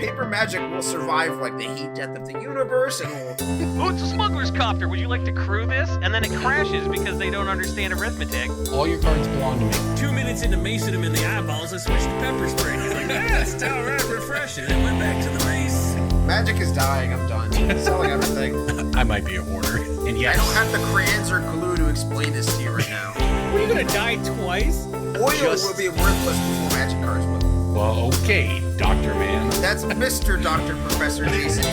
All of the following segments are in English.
paper magic will survive like the heat death of the universe and will... Oh, it's a smuggler's copter. Would you like to crew this? And then it crashes because they don't understand arithmetic. All your cards belong to me. 2 minutes into macing him in the eyeballs, I switched to pepper spray. He's like, it's all right, refreshing. And went back to the mace. Magic is dying, I'm done. Selling everything. I might be a hoarder. And yes, I don't have the crayons or glue to explain this to you right now. What, are you gonna die twice? Oil will be worthless before magic cards will. well, okay, Dr. Man. That's Mr. Dr. Professor Jason.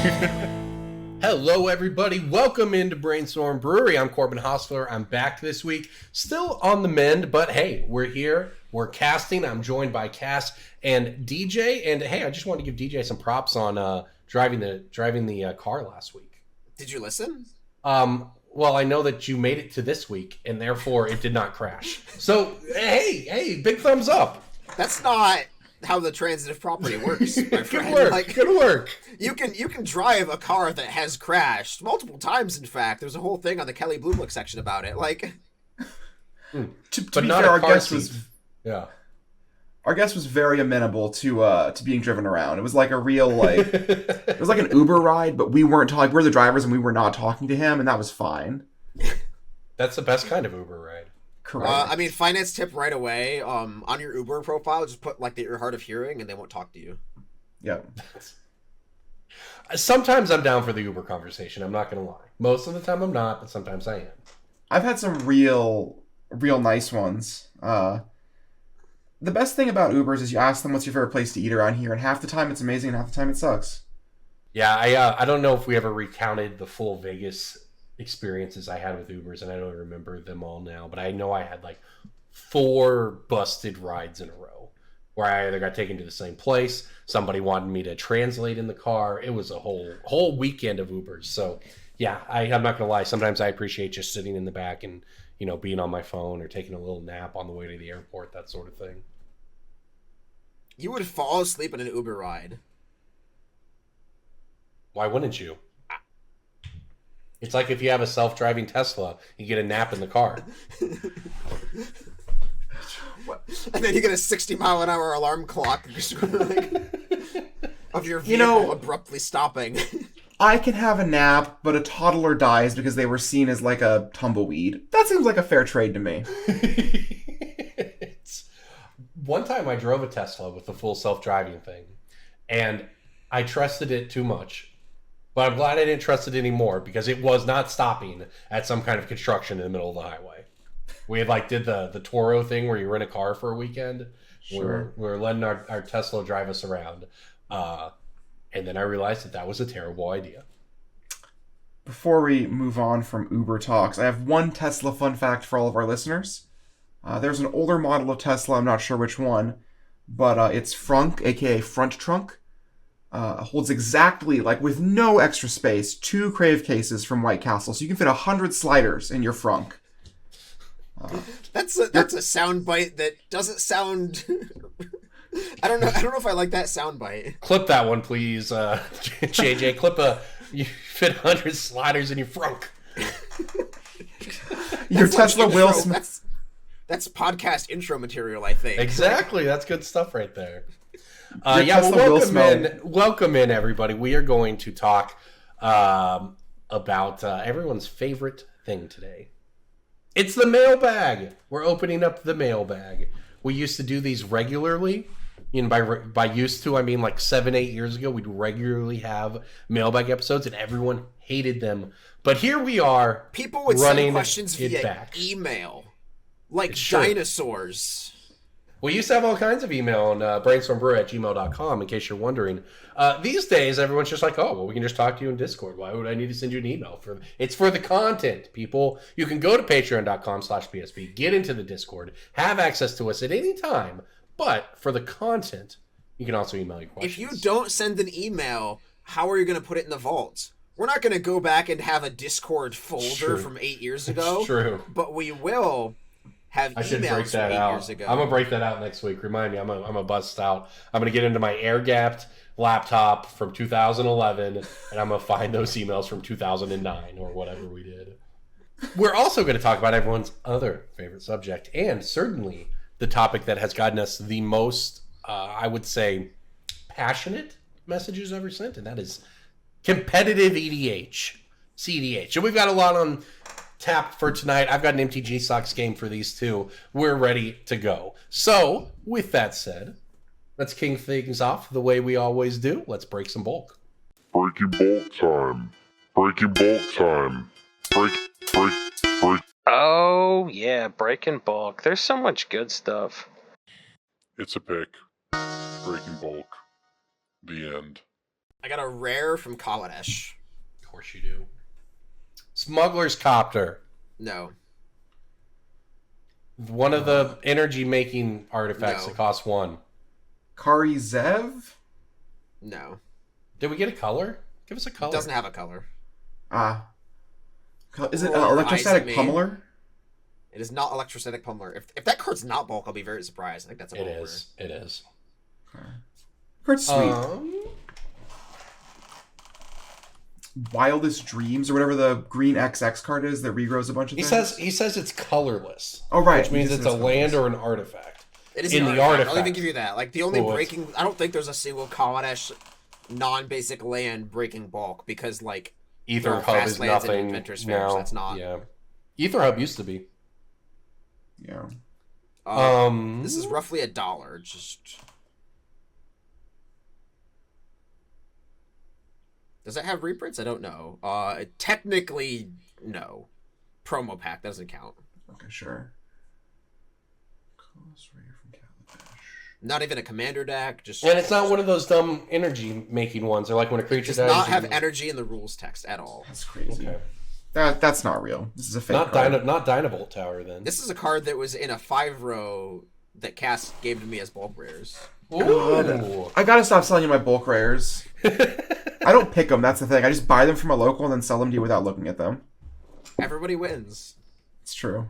Hello, everybody. Welcome into Brainstorm Brewery. I'm Corbin Hostler. I'm back this week. Still on the mend, but hey, we're here. We're casting. I'm joined by Cass and DJ. And hey, I just wanted to give DJ some props on driving the car last week. Did you listen? Well, I know that you made it to this week, and therefore it did not crash. So, hey, big thumbs up. That's not how the transitive property works, my friend. Good work. Like, Good work. you can drive a car that has crashed multiple times. In fact, there's a whole thing on the Kelly Blue Book section about it. Like, To But be not fair, a our car guest seat. was Yeah. our guest was very amenable to being driven around. It was like a real it was like an Uber ride, but we we're the drivers and we were not talking to him, and that was fine. That's the best kind of Uber ride. Correct. I mean, finance tip right away. On your Uber profile, just put like your hard of hearing, and they won't talk to you. Yeah. Sometimes I'm down for the Uber conversation. I'm not going to lie. Most of the time I'm not, but sometimes I am. I've had some real nice ones. The best thing about Ubers is you ask them what's your favorite place to eat around here, and half the time it's amazing and half the time it sucks. Yeah, I don't know if we ever recounted the full Vegas experiences I had with Ubers, and I don't remember them all now, but I know I had like 4 busted rides in a row where I either got taken to the same place, somebody wanted me to translate in the car. It was a whole weekend of Ubers. So yeah, I'm not gonna lie, sometimes I appreciate just sitting in the back and being on my phone or taking a little nap on the way to the airport, that sort of thing. You would fall asleep in an Uber ride. Why wouldn't you? It's like if you have a self-driving Tesla, you get a nap in the car. And then you get a 60-mile-an-hour alarm clock of your vehicle abruptly stopping. I can have a nap, but a toddler dies because they were seen as like a tumbleweed. That seems like a fair trade to me. One time I drove a Tesla with the full self-driving thing, and I trusted it too much. But I'm glad I didn't trust it anymore because it was not stopping at some kind of construction in the middle of the highway. We had did the Toro thing where you rent a car for a weekend. Sure. We were letting our Tesla drive us around. And then I realized that was a terrible idea. Before we move on from Uber talks, I have one Tesla fun fact for all of our listeners. There's an older model of Tesla, I'm not sure which one, but it's Frunk, aka front trunk. Holds exactly, with no extra space, 2 Crave cases from White Castle, so you can fit 100 sliders in your Frunk. That's a sound bite that doesn't sound. I don't know if I like that sound bite. Clip that one, please, JJ. You fit 100 sliders in your Frunk. Your Tesla will. That's podcast intro material, I think. Exactly, that's good stuff right there. Welcome in, everybody. We are going to talk about everyone's favorite thing today. It's the mailbag. We're opening up the mailbag. We used to do these regularly. By used to, I mean 7-8 years ago, we'd regularly have mailbag episodes, and everyone hated them. But here we are. People would send questions via email, dinosaurs. We used to have all kinds of email on brainstormbrewery@gmail.com, in case you're wondering. These days, everyone's just we can just talk to you in Discord. Why would I need to send you an email? It's for the content, people. You can go to patreon.com/PSP, get into the Discord, have access to us at any time. But for the content, you can also email your questions. If you don't send an email, how are you going to put it in the vault? We're not going to go back and have a Discord folder from 8 years ago. It's true. But we will have emails from 8 years ago. I'm gonna break that out next week. Remind me, I'm gonna bust out. I'm gonna get into my air-gapped laptop from 2011, and I'm gonna find those emails from 2009 or whatever we did. We're also gonna talk about everyone's other favorite subject, and certainly the topic that has gotten us the most, I would say, passionate messages ever sent, and that is competitive EDH, CEDH. And we've got a lot on tap for tonight. I've got an MTGStocks game for these two. We're ready to go. So, with that said, let's king things off the way we always do. Let's break some bulk. Breaking bulk time. Breaking bulk time. Break. Oh, yeah, breaking bulk. There's so much good stuff. It's a pick. Breaking bulk. The end. I got a rare from Kaladesh. Of course you do. Smuggler's Copter. No. One of the energy-making artifacts No. that costs 1. Kari Zev? No. Did we get a color? Give us a color. It doesn't have a color. Is it Or Electrostatic Ice Pummeler? It is not Electrostatic Pummeler. If that card's not bulk, I'll be very surprised. I think that's a It bulk is. It is. Card's sweet. Wildest Dreams, or whatever the green XX card is that regrows a bunch of He things. says it's colorless. Oh, right. Which means He it's says a land or an artifact. It is in an the artifact. artifact. I'll even give you that. Like the only Oh, breaking, I don't think there's a single Kaladesh non-basic land breaking bulk because like Ether there are Hub fast is lands in nothing Inventor's Fairs, now. that's not. Yeah. Ether Hub used to be. Yeah. This is roughly $1. Just does it have reprints? I don't know. Technically, no. Promo pack doesn't count. Okay, sure. Close Rare from Kaladesh. Not even a commander deck. Just And it's not one of those dumb energy making ones. They're like when a creature does dies. not have you- energy in the rules text at all. That's crazy. Okay. That's not real. This is a fake Not card. not Dynavolt Tower then. This is a card that was in a 5-row that Cass gave to me as bulk rares. Ooh. I gotta stop selling you my bulk rares. I don't pick them, that's the thing. I just buy them from a local and then sell them to you without looking at them. Everybody wins. It's true.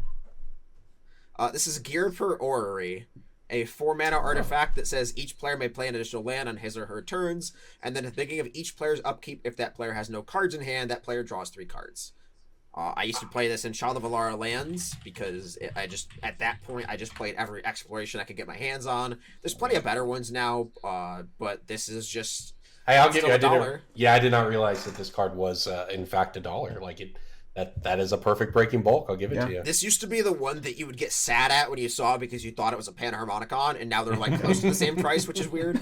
This is Gear per Orrery, a 4-mana artifact that says each player may play an additional land on his or her turns, and then at the beginning of each player's upkeep, if that player has no cards in hand, that player draws 3 cards. I used to play this in Child of Alara lands because at that point I just played every exploration I could get my hands on. There's plenty of better ones now, but this is just. Hey, I'll give still you. $1. I did not realize that this card was in fact $1. Like it. That is a perfect breaking bulk. I'll give it to you. This used to be the one that you would get sad at when you saw because you thought it was a Panharmonicon, and now they're like close to the same price, which is weird.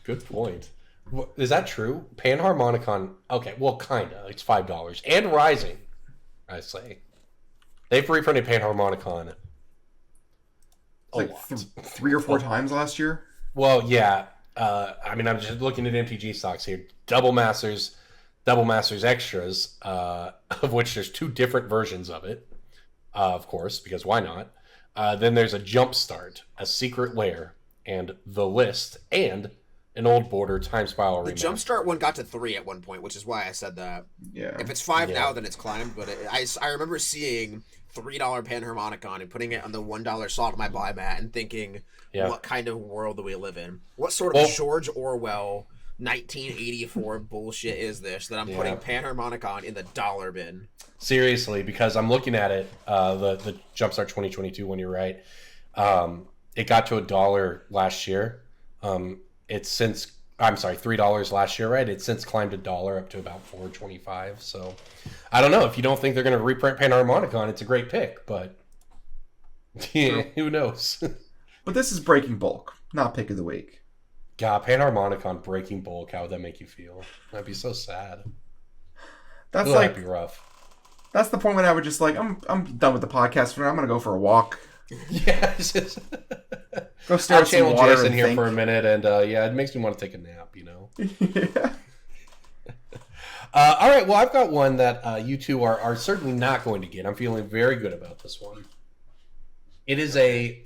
Good point. Is that true? Panharmonicon. Okay, well, kinda. It's $5 and rising. I say they've reprinted Panharmonicon a Like lot. 3 or 4 times last year. Well, yeah. I mean, I'm just looking at MTG stocks here. Double Masters Extras, of which there's 2 different versions of it, of course, because why not? Then there's a Jumpstart, a Secret Lair, and The List, and an Old Border Time Spiral The Remaster. Jumpstart one got to 3 at one point, which is why I said that. Yeah. If it's 5 Yeah. now, then it's climbed. But I remember seeing $3 Panharmonicon and putting it on the $1 Salt My Buy mat and thinking, Yeah. what kind of world do we live in? What sort of Well- George Orwell 1984 bullshit is this that I'm putting Yeah. Panharmonicon in the dollar bin? Seriously, because I'm looking at it, the Jumpstart 2022 one, you're right. It got to $1 last year. It's since, I'm sorry, $3 last year, right? It's since climbed $1 up to about $4.25. So I don't know. If you don't think they're going to reprint Panharmonicon, it's a great pick, but yeah, who knows? But this is breaking bulk, not pick of the week. God, Panharmonicon breaking bulk, how would that make you feel? That'd be so sad. That's Ooh, like that'd be rough. that's the point when I would just like I'm done with the podcast for now. I'm gonna go for a walk. Yeah, it's just... Go stare I'll at some channel water Jason and here think. for a minute, and yeah, it makes me want to take a nap, you know? Yeah. All right, well, I've got one that you two are certainly not going to get. I'm feeling very good about this one. It is a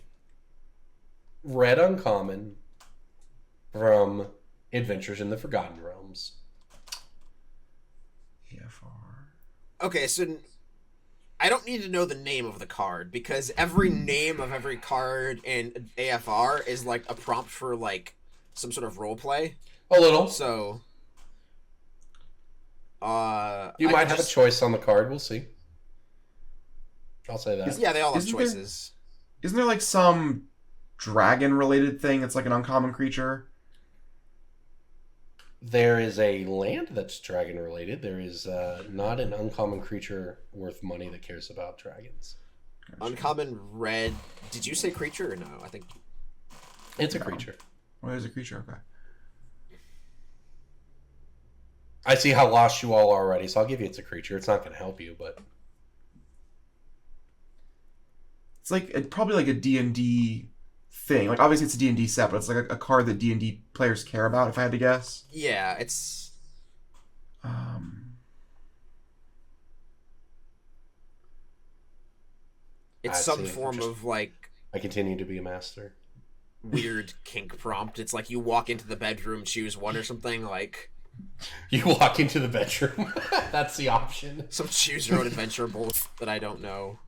red uncommon from Adventures in the Forgotten Realms. EFR. Okay, so I don't need to know the name of the card because every name of every card in AFR is like a prompt for like some sort of role play. A little. So You I might could have just- a choice on the card. We'll see. I'll say that. Yeah, they all have Isn't there- choices. Isn't there like some dragon related thing that's like an uncommon creature? there is a land that's dragon related. There is not an uncommon creature worth money that cares about dragons. Uncommon red. Did you say creature or no? I think it's a creature. Well, there's a creature. Okay. I see how lost you all are already, so I'll give you it's a creature. It's not going to help you, but It's like probably like a D&D thing. Like obviously it's a D&D set, but it's like a card that D&D players care about. If I had to guess. yeah, it's I some see. form of like I continue to be a master. weird kink prompt. It's like you walk into the bedroom, choose one or something like. You walk into the bedroom. That's the option. Some choose your own adventure bullshit that I don't know.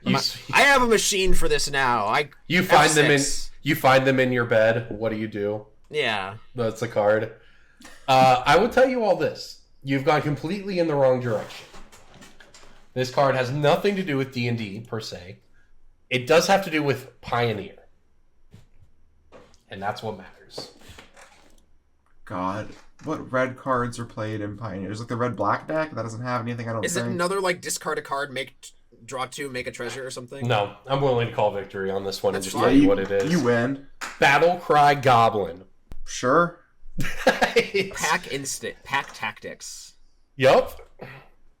You, I have a machine for this now. you find them in. You find them in your bed. What do? Yeah. That's a card. I will tell you all this. You've gone completely in the wrong direction. This card has nothing to do with D&D per se. It does have to do with Pioneer. And that's what matters. God, what red cards are played in Pioneer? There's like the red-black deck that doesn't have anything. I don't. Is think. it another like discard a card, draw 2, make a treasure or something? No, I'm willing to call victory on this one and That's just fine. tell you what it is. You win. Battle Cry Goblin. Sure. Pack tactics. Yup.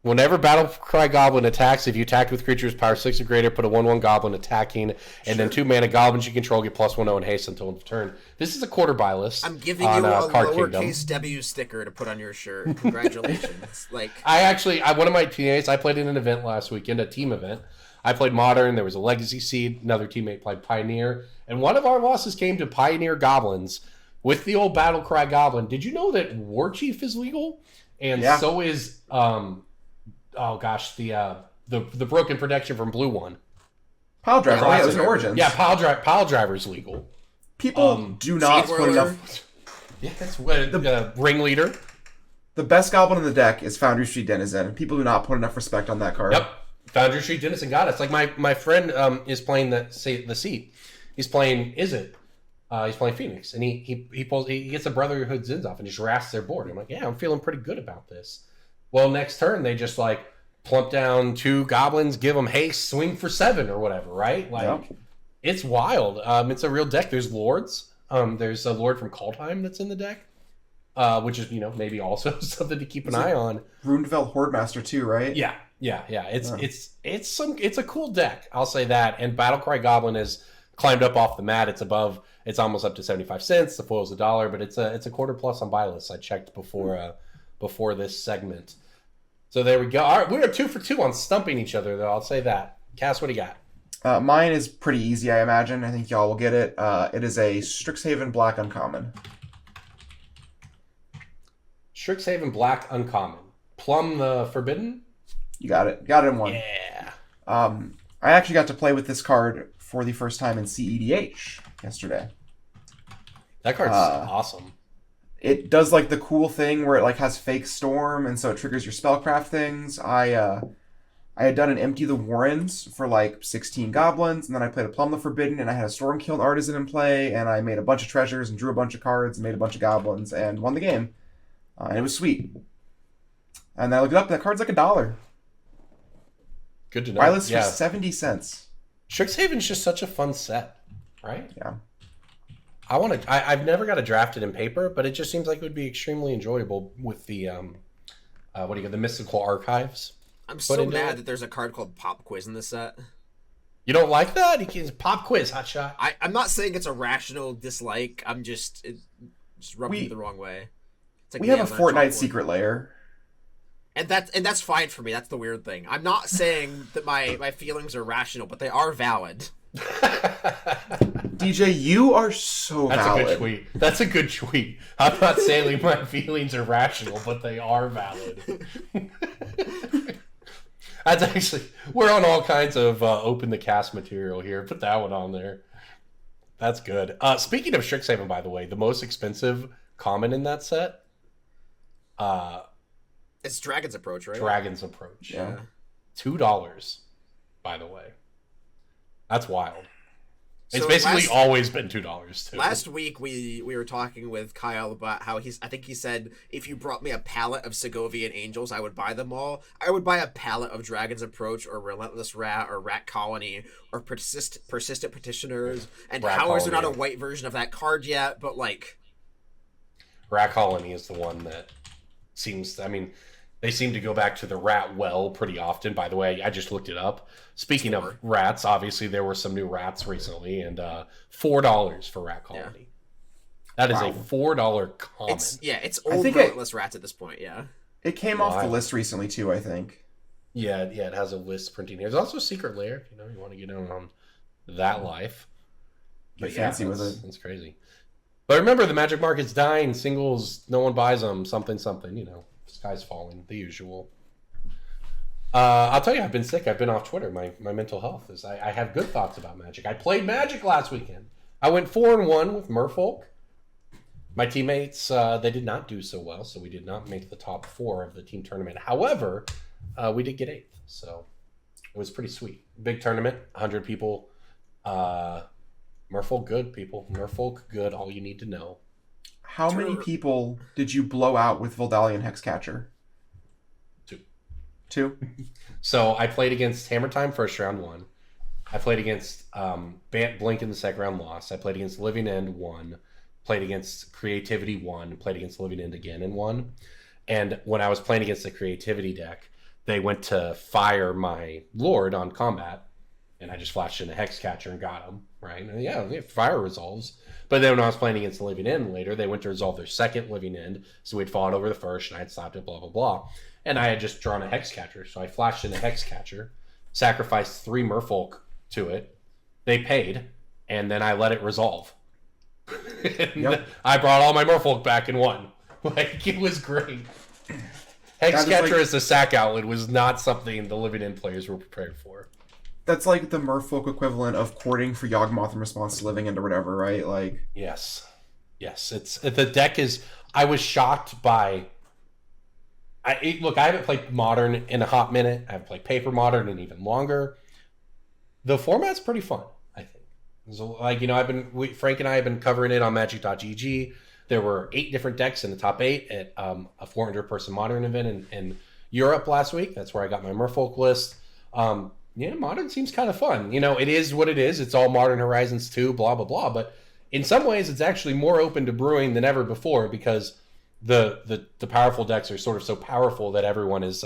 Whenever Battle Cry Goblin attacks, if you attack with creatures power 6 or greater, put a 1/1 goblin attacking, and then 2 mana goblins you control get +1/0 and haste until end of turn. This is a quarter buy list. I'm giving on, you a Card lowercase Kingdom. W sticker to put on your shirt. Congratulations. Like One of my teammates, I played in an event last weekend, a team event. I played Modern, there was a Legacy Seed, another teammate played Pioneer, and one of our losses came to Pioneer Goblins with the old Battle Cry Goblin. Did you know that War Chief is legal? And so is the broken protection from Blue One. Pile driver. Yeah, it was an Origins. Yeah, pile driver's legal. People do not Seed put Whirler. enough. Yeah, that's what the ringleader. The best goblin in the deck is Foundry Street Denizen. People do not put enough respect on that card. Yep. Foundry Street Denizen got it. It's like my friend is playing the seat. He's playing he's playing Phoenix, and he gets a Brotherhood Zinzov and just rasps their board. I'm like, yeah, I'm feeling pretty good about this. Well, next turn they just like plump down 2 goblins, give them haste, swing for 7 or whatever, right? Like it's wild. It's a real deck. There's lords. There's a lord from Kaldheim that's in the deck, which is maybe also something to keep an eye on. Runeveld Hordemaster too, right? Yeah. It's a cool deck. I'll say that. And Battlecry Goblin has climbed up off the mat. It's almost up to 75 cents. The foil's $1, but it's a quarter plus on buy list. I checked before this segment. So there we go. All right, we are 2 for 2 on stumping each other, though. I'll say that. Cass, what do you got? Mine is pretty easy, I imagine. I think y'all will get it. It is a Strixhaven Black Uncommon. Strixhaven Black Uncommon. Plum the Forbidden? You got it. Got it in one. Yeah. I actually got to play with this card for the first time in CEDH yesterday. That card's awesome. It does like the cool thing where it like has fake storm, and so it triggers your spellcraft things. I had done an Empty the Warrens for like 16 goblins, and then I played a Plum the Forbidden, and I had a Stormkiln Artisan in play, and I made a bunch of treasures and drew a bunch of cards and made a bunch of goblins and won the game. And it was sweet. And then I looked it up, and that card's like $1. Good to know. Buy list for 70 cents. Strixhaven's just such a fun set, right? Yeah. I've never got to draft it in paper, but it just seems like it would be extremely enjoyable with the the mystical archives. I'm so mad that there's a card called Pop Quiz in this set. You don't like that? He can pop quiz, hotshot. I'm not saying it's a rational dislike. I'm just rubbing me the wrong way. It's like we have a Fortnite secret layer. And that's fine for me. That's the weird thing. I'm not saying that my feelings are rational, but they are valid. DJ, you are so valid. That's a good tweet. That's a good tweet. I'm not saying my feelings are rational, but they are valid. That's actually, we're on all kinds of open the cast material here. Put that one on there. That's good. Speaking of Strixhaven, by the way, the most expensive common in that set, it's Dragon's Approach, right? Dragon's Approach. Yeah. $2, by the way. That's wild. It's basically always been $2 too. Last week we were talking with Kyle about how I think he said if you brought me a pallet of Segovian Angels, I would buy them all. I would buy a pallet of Dragon's Approach or Relentless Rat or Rat Colony or Persistent Petitioners. And Rat how is there not a Colony. white version of that card yet? But like, Rat Colony is the one that seems. I mean, they seem to go back to the rat well pretty often. By the way, I just looked it up. Speaking of rats, obviously there were some new rats recently, and $4 for Rat Colony. That is a $4 common. It's old think Relentless Rats at this point. Yeah, It came off the list recently too, I think. Yeah, it has a list printing here. There's also Secret Lair, if you want to get in on that life. Get fancy with it. That's crazy. But remember, the Magic Market's dying. Singles, no one buys them. Something. Sky's falling. The usual. I'll tell you, I've been sick. I've been off Twitter. My mental health is. I have good thoughts about Magic. I played Magic last weekend. I went 4-1 with Merfolk. My teammates, they did not do so well, so we did not make the top 4 of the team tournament. However, we did get 8th, so it was pretty sweet. Big tournament, 100 people. Merfolk good, people. Merfolk good, all you need to know. How many people did you blow out with Voldalian Hexcatcher? 2. So I played against Hammer Time first round, 1. I played against Bant Blink in the second round, lost. I played against Living End, 1. Played against Creativity, 1. Played against Living End again and 1. And when I was playing against the Creativity deck, they went to fire my Lord on combat, and I just flashed in a Hexcatcher and got him, right? And yeah, fire resolves. But then when I was playing against the Living End later, they went to resolve their second Living End, so we'd fought over the first, and I had stopped it, blah, blah, blah. And I had just drawn a Hexcatcher, so I flashed in a Hexcatcher, sacrificed 3 Merfolk to it. They paid, and then I let it resolve. Yep. I brought all my Merfolk back and won. Like, it was great. Hexcatcher as a sack outlet was not something the Living End players were prepared for. That's like the Merfolk equivalent of courting for Yawgmoth in response to Living End or whatever, right? Like, yes, it's the deck is. I was shocked by. Look, I haven't played Modern in a hot minute. I haven't played Paper Modern in even longer. The format's pretty fun, I think. So, like, Frank and I have been covering it on Magic.gg. There were 8 different decks in the top 8 at a 400-person Modern event in Europe last week. That's where I got my Merfolk list. Modern seems kind of fun. It is what it is. It's all Modern Horizons 2, blah, blah, blah. But in some ways, it's actually more open to brewing than ever before because the powerful decks are sort of so powerful that everyone is...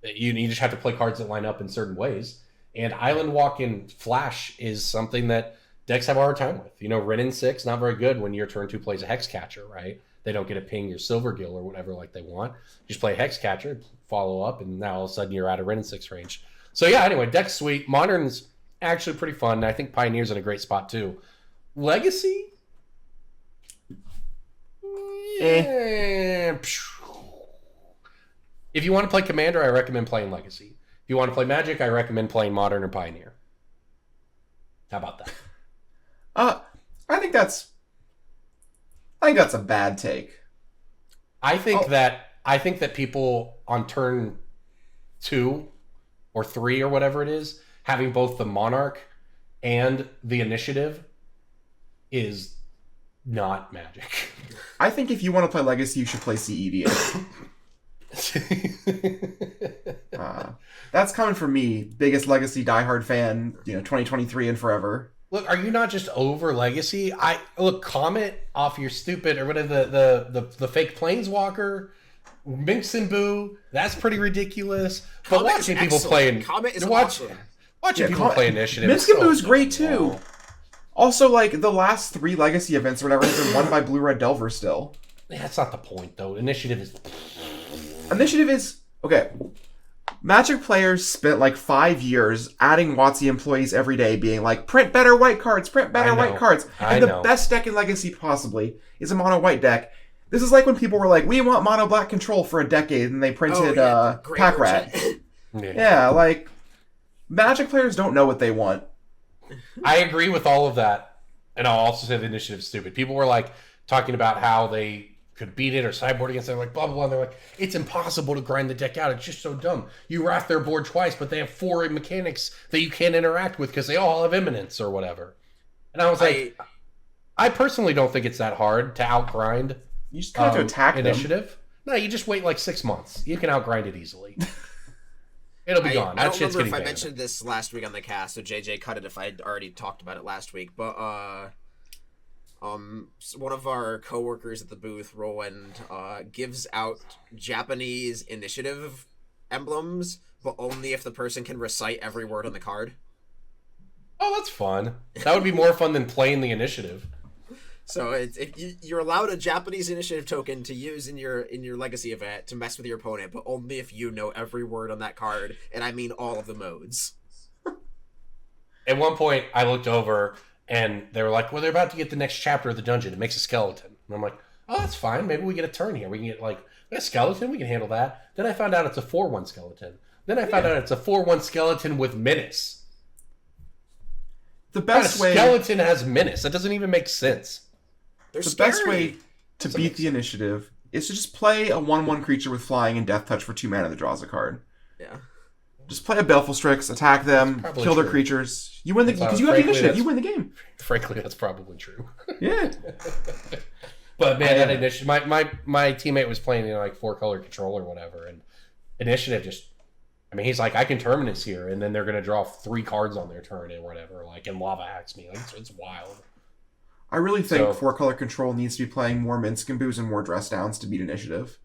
you just have to play cards that line up in certain ways. And Island Walk and Flash is something that decks have a hard time with. Wrenn and 6, not very good when your turn 2 plays a Hexcatcher, right? They don't get to ping your Silvergill or whatever like they want. You just play a Hexcatcher, follow up, and now all of a sudden you're out of Wrenn and 6 range. So yeah, anyway, deck's sweet. Modern's actually pretty fun. I think Pioneer's in a great spot too. Legacy? Yeah. If you want to play Commander, I recommend playing Legacy. If you want to play Magic, I recommend playing Modern or Pioneer. How about that? I think that's a bad take. I think that people on turn 2 or 3 or whatever it is, having both the Monarch and the Initiative is not Magic. I think if you want to play Legacy, you should play CEDH. That's coming from me, biggest Legacy diehard fan, 2023 and forever. Look, are you not just over Legacy? Comet off your stupid or whatever the fake Planeswalker, Minx and Boo. That's pretty ridiculous. But Comet watching is people excellent. play, Comet is awesome. Watching people play Initiative. Minx and Boo is great too. Also, like the last 3 Legacy events or whatever have been won by Blue Red Delver still. That's not the point though. Initiative is okay. Magic players spent like 5 years adding WotC employees every day being like, print better white cards, print better white cards. And the best deck in Legacy possibly is a mono white deck. This is like when people were like, we want mono black control for a decade and they printed Pack Rat. Yeah, like Magic players don't know what they want. I agree with all of that. And I'll also say the Initiative's stupid. People were like talking about how they could beat it or sideboard against it, like blah blah blah. And they're like, it's impossible to grind the deck out. It's just so dumb. You wrath their board twice, but they have 4 mechanics that you can't interact with because they all have Eminence or whatever. And I was like, I personally don't think it's that hard to outgrind You just kind of have to attack initiative. No, you just wait like 6 months. You can outgrind it easily. It'll be gone. I That don't shit's remember getting if I banned. mentioned this last week on the cast, so JJ cut it if I'd already talked about it last week. But one of our coworkers at the booth, Roland, gives out Japanese initiative emblems, but only if the person can recite every word on the card. Oh, that's fun. That would be more fun than playing the initiative. So you're allowed a Japanese initiative token to use in your legacy event to mess with your opponent, but only if you know every word on that card, and I mean all of the modes. At one point, I looked over, and they were like, well, they're about to get the next chapter of the dungeon. It makes a skeleton. And I'm like, oh, that's fine. Maybe we get a turn here. We can get, like, a skeleton. We can handle that. Then I found out it's a 4-1 skeleton. Then I found out it's a 4-1 skeleton with menace. The best way... skeleton has menace. That doesn't even make sense. The best way to beat the initiative is to just play a 1/1 creature with flying and death touch for 2 mana that draws a card. Yeah. Just play a Baleful Strix, attack them, kill their creatures. You win the because you have the initiative. You win the game. Frankly, that's probably true. Yeah. But man, that initiative. My teammate was playing like 4-color control or whatever, and initiative just. I mean, he's like, I can Terminus here, and then they're gonna draw 3 cards on their turn and whatever, like, and lava hacks me. Like, it's wild. I really think 4-color control needs to be playing more Minsk and Boos and more dress downs to beat initiative.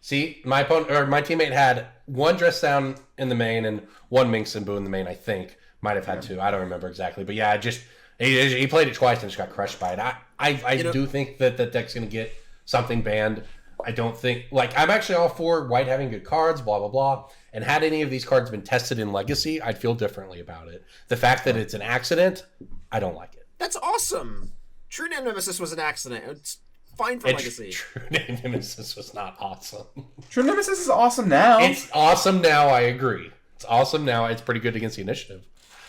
See, my teammate had 1 dress down in the main and 1 Minx and Boo in the main. I think might have had 2. I don't remember exactly, but yeah, he played it twice and just got crushed by it. I do think that the deck's gonna get something banned. I don't think I'm actually all for White having good cards, blah blah blah. And had any of these cards been tested in Legacy, I'd feel differently about it. The fact that it's an accident, I don't like it. That's awesome. True Name Nemesis was an accident. It's fine for Legacy. True Name Nemesis was not awesome. True Nemesis is awesome now. It's awesome now, I agree. It's awesome now. It's pretty good against the initiative.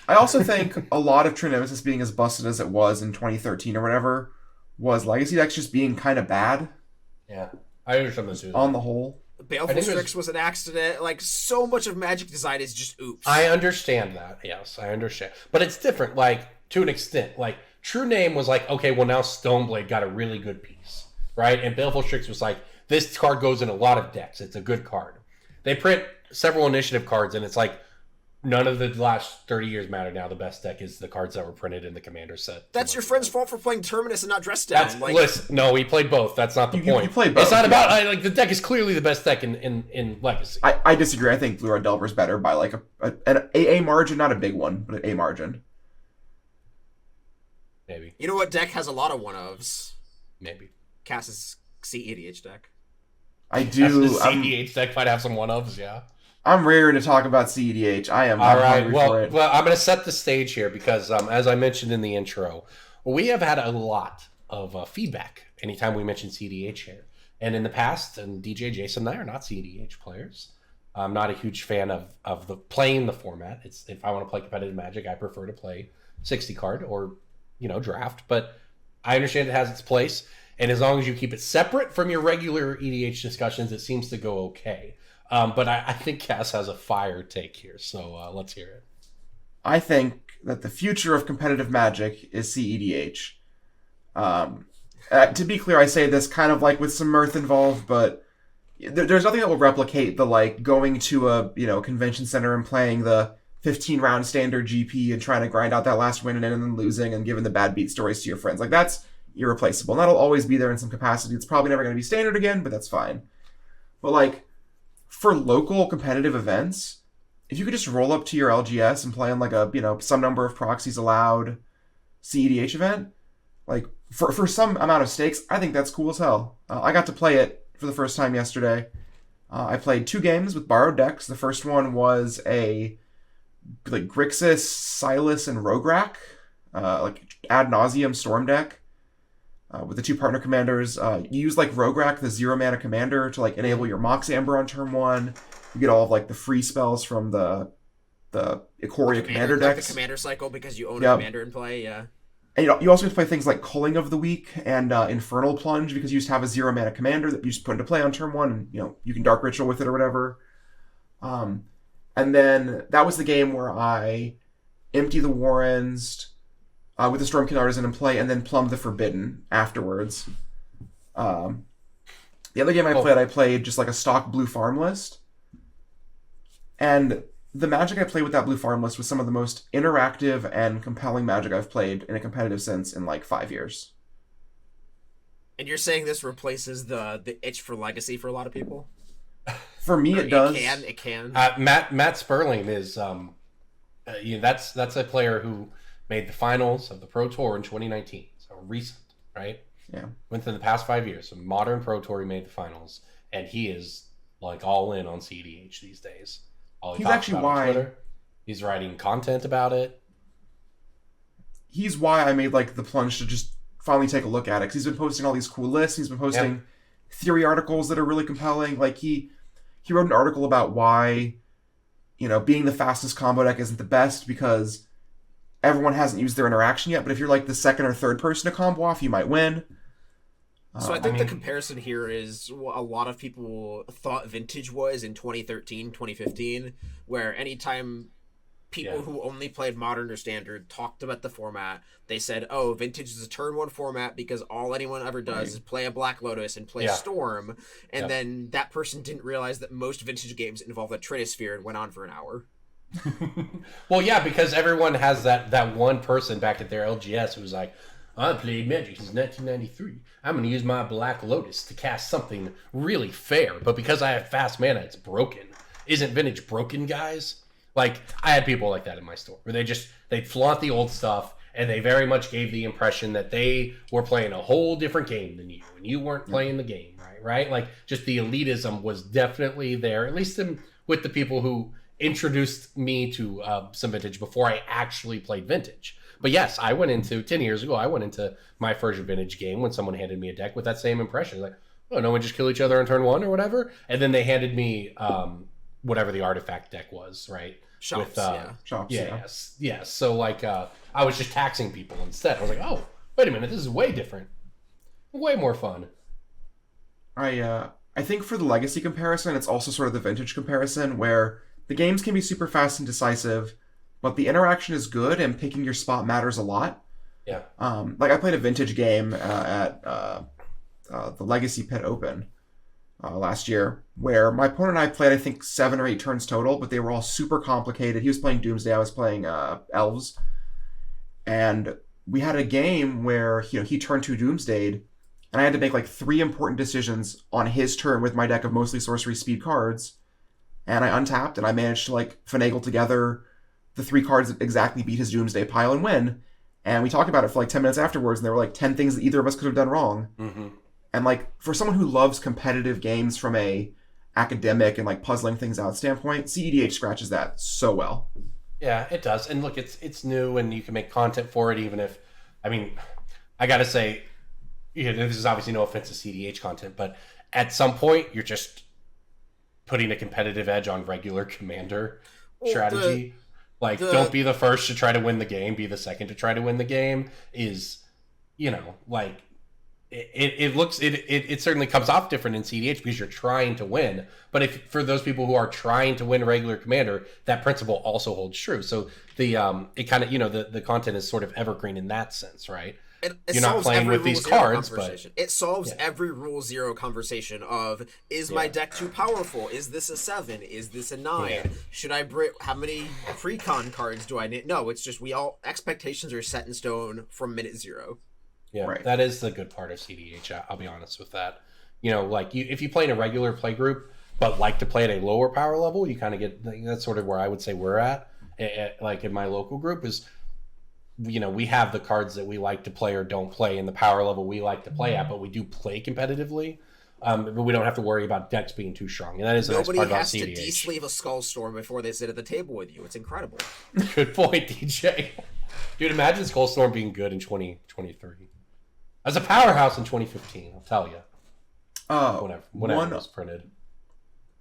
I also think a lot of True Nemesis being as busted as it was in 2013 or whatever was Legacy decks just being kind of bad. Yeah, I understand this too. On the whole. Baleful Strix was an accident. Like, so much of Magic design is just oops. I understand that. Yes, I understand. But it's different, to an extent. True Name was okay, well, now Stoneblade got a really good piece, right? And Baleful Strix was this card goes in a lot of decks. It's a good card. They print several initiative cards, and it's none of the last 30 years matter now. The best deck is the cards that were printed in the Commander set. That's your friend's fault for playing Terminus and not Dress Down. Listen, no, he played both. That's not the point. You played both. It's not about, the deck is clearly the best deck in Legacy. I disagree. I think Blue Red Delver is better by an AA margin, not a big one, but an A margin. Maybe. You know what deck has a lot of one-ofs? Maybe. Cass's CEDH deck. I do. The CEDH deck might have some one-ofs, yeah. I'm raring to talk about CEDH. I am. All right. Hungry for it. Well, I'm going to set the stage here because, as I mentioned in the intro, we have had a lot of feedback anytime we mention CEDH here. And in the past, and DJ, Jason, and I are not CEDH players. I'm not a huge fan of playing the format. If I want to play competitive Magic, I prefer to play 60 card or draft. But I understand it has its place, and as long as you keep it separate from your regular EDH discussions, it seems to go okay. But I think Cass has a fire take here, so let's hear it. I think that the future of competitive Magic is CEDH. To be clear, I say this kind of with some mirth involved, but there's nothing that will replicate the going to a convention center and playing the 15-round standard GP and trying to grind out that last win and then losing and giving the bad beat stories to your friends. That's irreplaceable. And that'll always be there in some capacity. It's probably never going to be standard again, but that's fine. But for local competitive events, if you could just roll up to your LGS and play on a some number of proxies allowed CEDH event, for some amount of stakes, I think that's cool as hell. I got to play it for the first time yesterday. I played 2 games with borrowed decks. The first one was a Grixis, Silas, and Rograk, ad nauseum storm deck. With the 2 partner commanders, you use Rograk, the 0-mana commander, to enable your Mox Amber on turn 1. You get all of the free spells from the Ikoria commander decks. The commander cycle because you own a commander in play, yeah. And you also have to play things like Culling of the Week and Infernal Plunge because you just have a 0-mana commander that you just put into play on turn 1 and you can Dark Ritual with it or whatever. And then that was the game where I empty the Warrens, with the Stormkin Artisan in play, and then plumbed the Forbidden afterwards. The other game I played just like a stock blue farm list. And the Magic I played with that blue farm list was some of the most interactive and compelling Magic I've played in a competitive sense in like 5 years. And you're saying this replaces the itch for Legacy for a lot of people? For me, it does. It can. Matt Sperling is that's a player who made the finals of the Pro Tour in 2019, so recent, right? Yeah. Within the past 5 years, so modern Pro Tour, he made the finals, and he is like all in on CEDH these days. All he He's talks actually about on why Twitter. He's writing content about it. He's why I made like the plunge to just finally take a look at it, because he's been posting all these cool lists. He's been posting theory articles that are really compelling. Like he wrote an article about why, being the fastest combo deck isn't the best because everyone hasn't used their interaction yet. But if you're like the second or third person to combo off, you might win. So I think the comparison here is what a lot of people thought Vintage was in 2013, 2015, where anytime people who only played Modern or Standard talked about the format, they said, oh, Vintage is a turn one format because all anyone ever does is play a Black Lotus and play Storm. And then that person didn't realize that most Vintage games involve a Trinisphere and went on for an hour. Well, yeah, because everyone has that one person back at their LGS who's like, I played Magic since 1993. I'm going to use my Black Lotus to cast something really fair, but because I have fast mana, it's broken. Isn't Vintage broken, guys? Like, I had people like that in my store, where they'd flaunt the old stuff, and they very much gave the impression that they were playing a whole different game than you, and you weren't playing the game, right? Like, just the elitism was definitely there, at least with the people who introduced me to some Vintage before I actually played Vintage. But yes, 10 years ago, I went into my first Vintage game when someone handed me a deck with that same impression. Like, oh, no one just kill each other on turn one or whatever? And then they handed me whatever the artifact deck was, right? Shops, Shops, Yes. So, like, I was just taxing people instead. I was like, oh, wait a minute, this is way different. Way more fun. I think for the Legacy comparison, it's also sort of the Vintage comparison, where the games can be super fast and decisive, but the interaction is good and picking your spot matters a lot. Yeah. Like I played a Vintage game at the Legacy Pit Open last year, where my opponent and I played, I think, 7 or 8 turns total, but they were all super complicated. He was playing Doomsday, I was playing Elves. And we had a game where he turned 2 Doomsday'd, and I had to make like 3 important decisions on his turn with my deck of mostly sorcery speed cards. And I untapped, and I managed to like finagle together the 3 cards that exactly beat his Doomsday pile and win. And we talked about it for like 10 minutes afterwards, and there were like 10 things that either of us could have done wrong. Mm-hmm. And like for someone who loves competitive games from a academic and like puzzling things out standpoint, CEDH scratches that so well. Yeah, it does. And look, it's new, and you can make content for it, even if, I mean, I gotta say, this is obviously no offense to CEDH content, but at some point you're just putting a competitive edge on regular Commander strategy. Don't be the first to try to win the game, be the second to try to win the game is, like, it certainly comes off different in CEDH because you're trying to win. But if for those people who are trying to win regular Commander, that principle also holds true. So the it kind of the content is sort of evergreen in that sense, right? You're not playing with these cards, but it solves every rule zero conversation of, is my deck too powerful? Is this a 7? Is this a 9? Yeah. Should I how many precon cards do I need? No, it's just expectations are set in stone from minute 0. Yeah, right. That is the good part of CEDH. I'll be honest with that. If you play in a regular play group, but like to play at a lower power level, you kind of get, that's sort of where I would say we're at like in my local group is, we have the cards that we like to play or don't play in the power level we like to play at, but we do play competitively. But we don't have to worry about decks being too strong. And that is the nice part about CEDH. Nobody has to de-sleeve a Skull Storm before they sit at the table with you. It's incredible. Good point, DJ. Dude, imagine Skull Storm being good in 2023. As a powerhouse in 2015, I'll tell you. Whenever it was printed.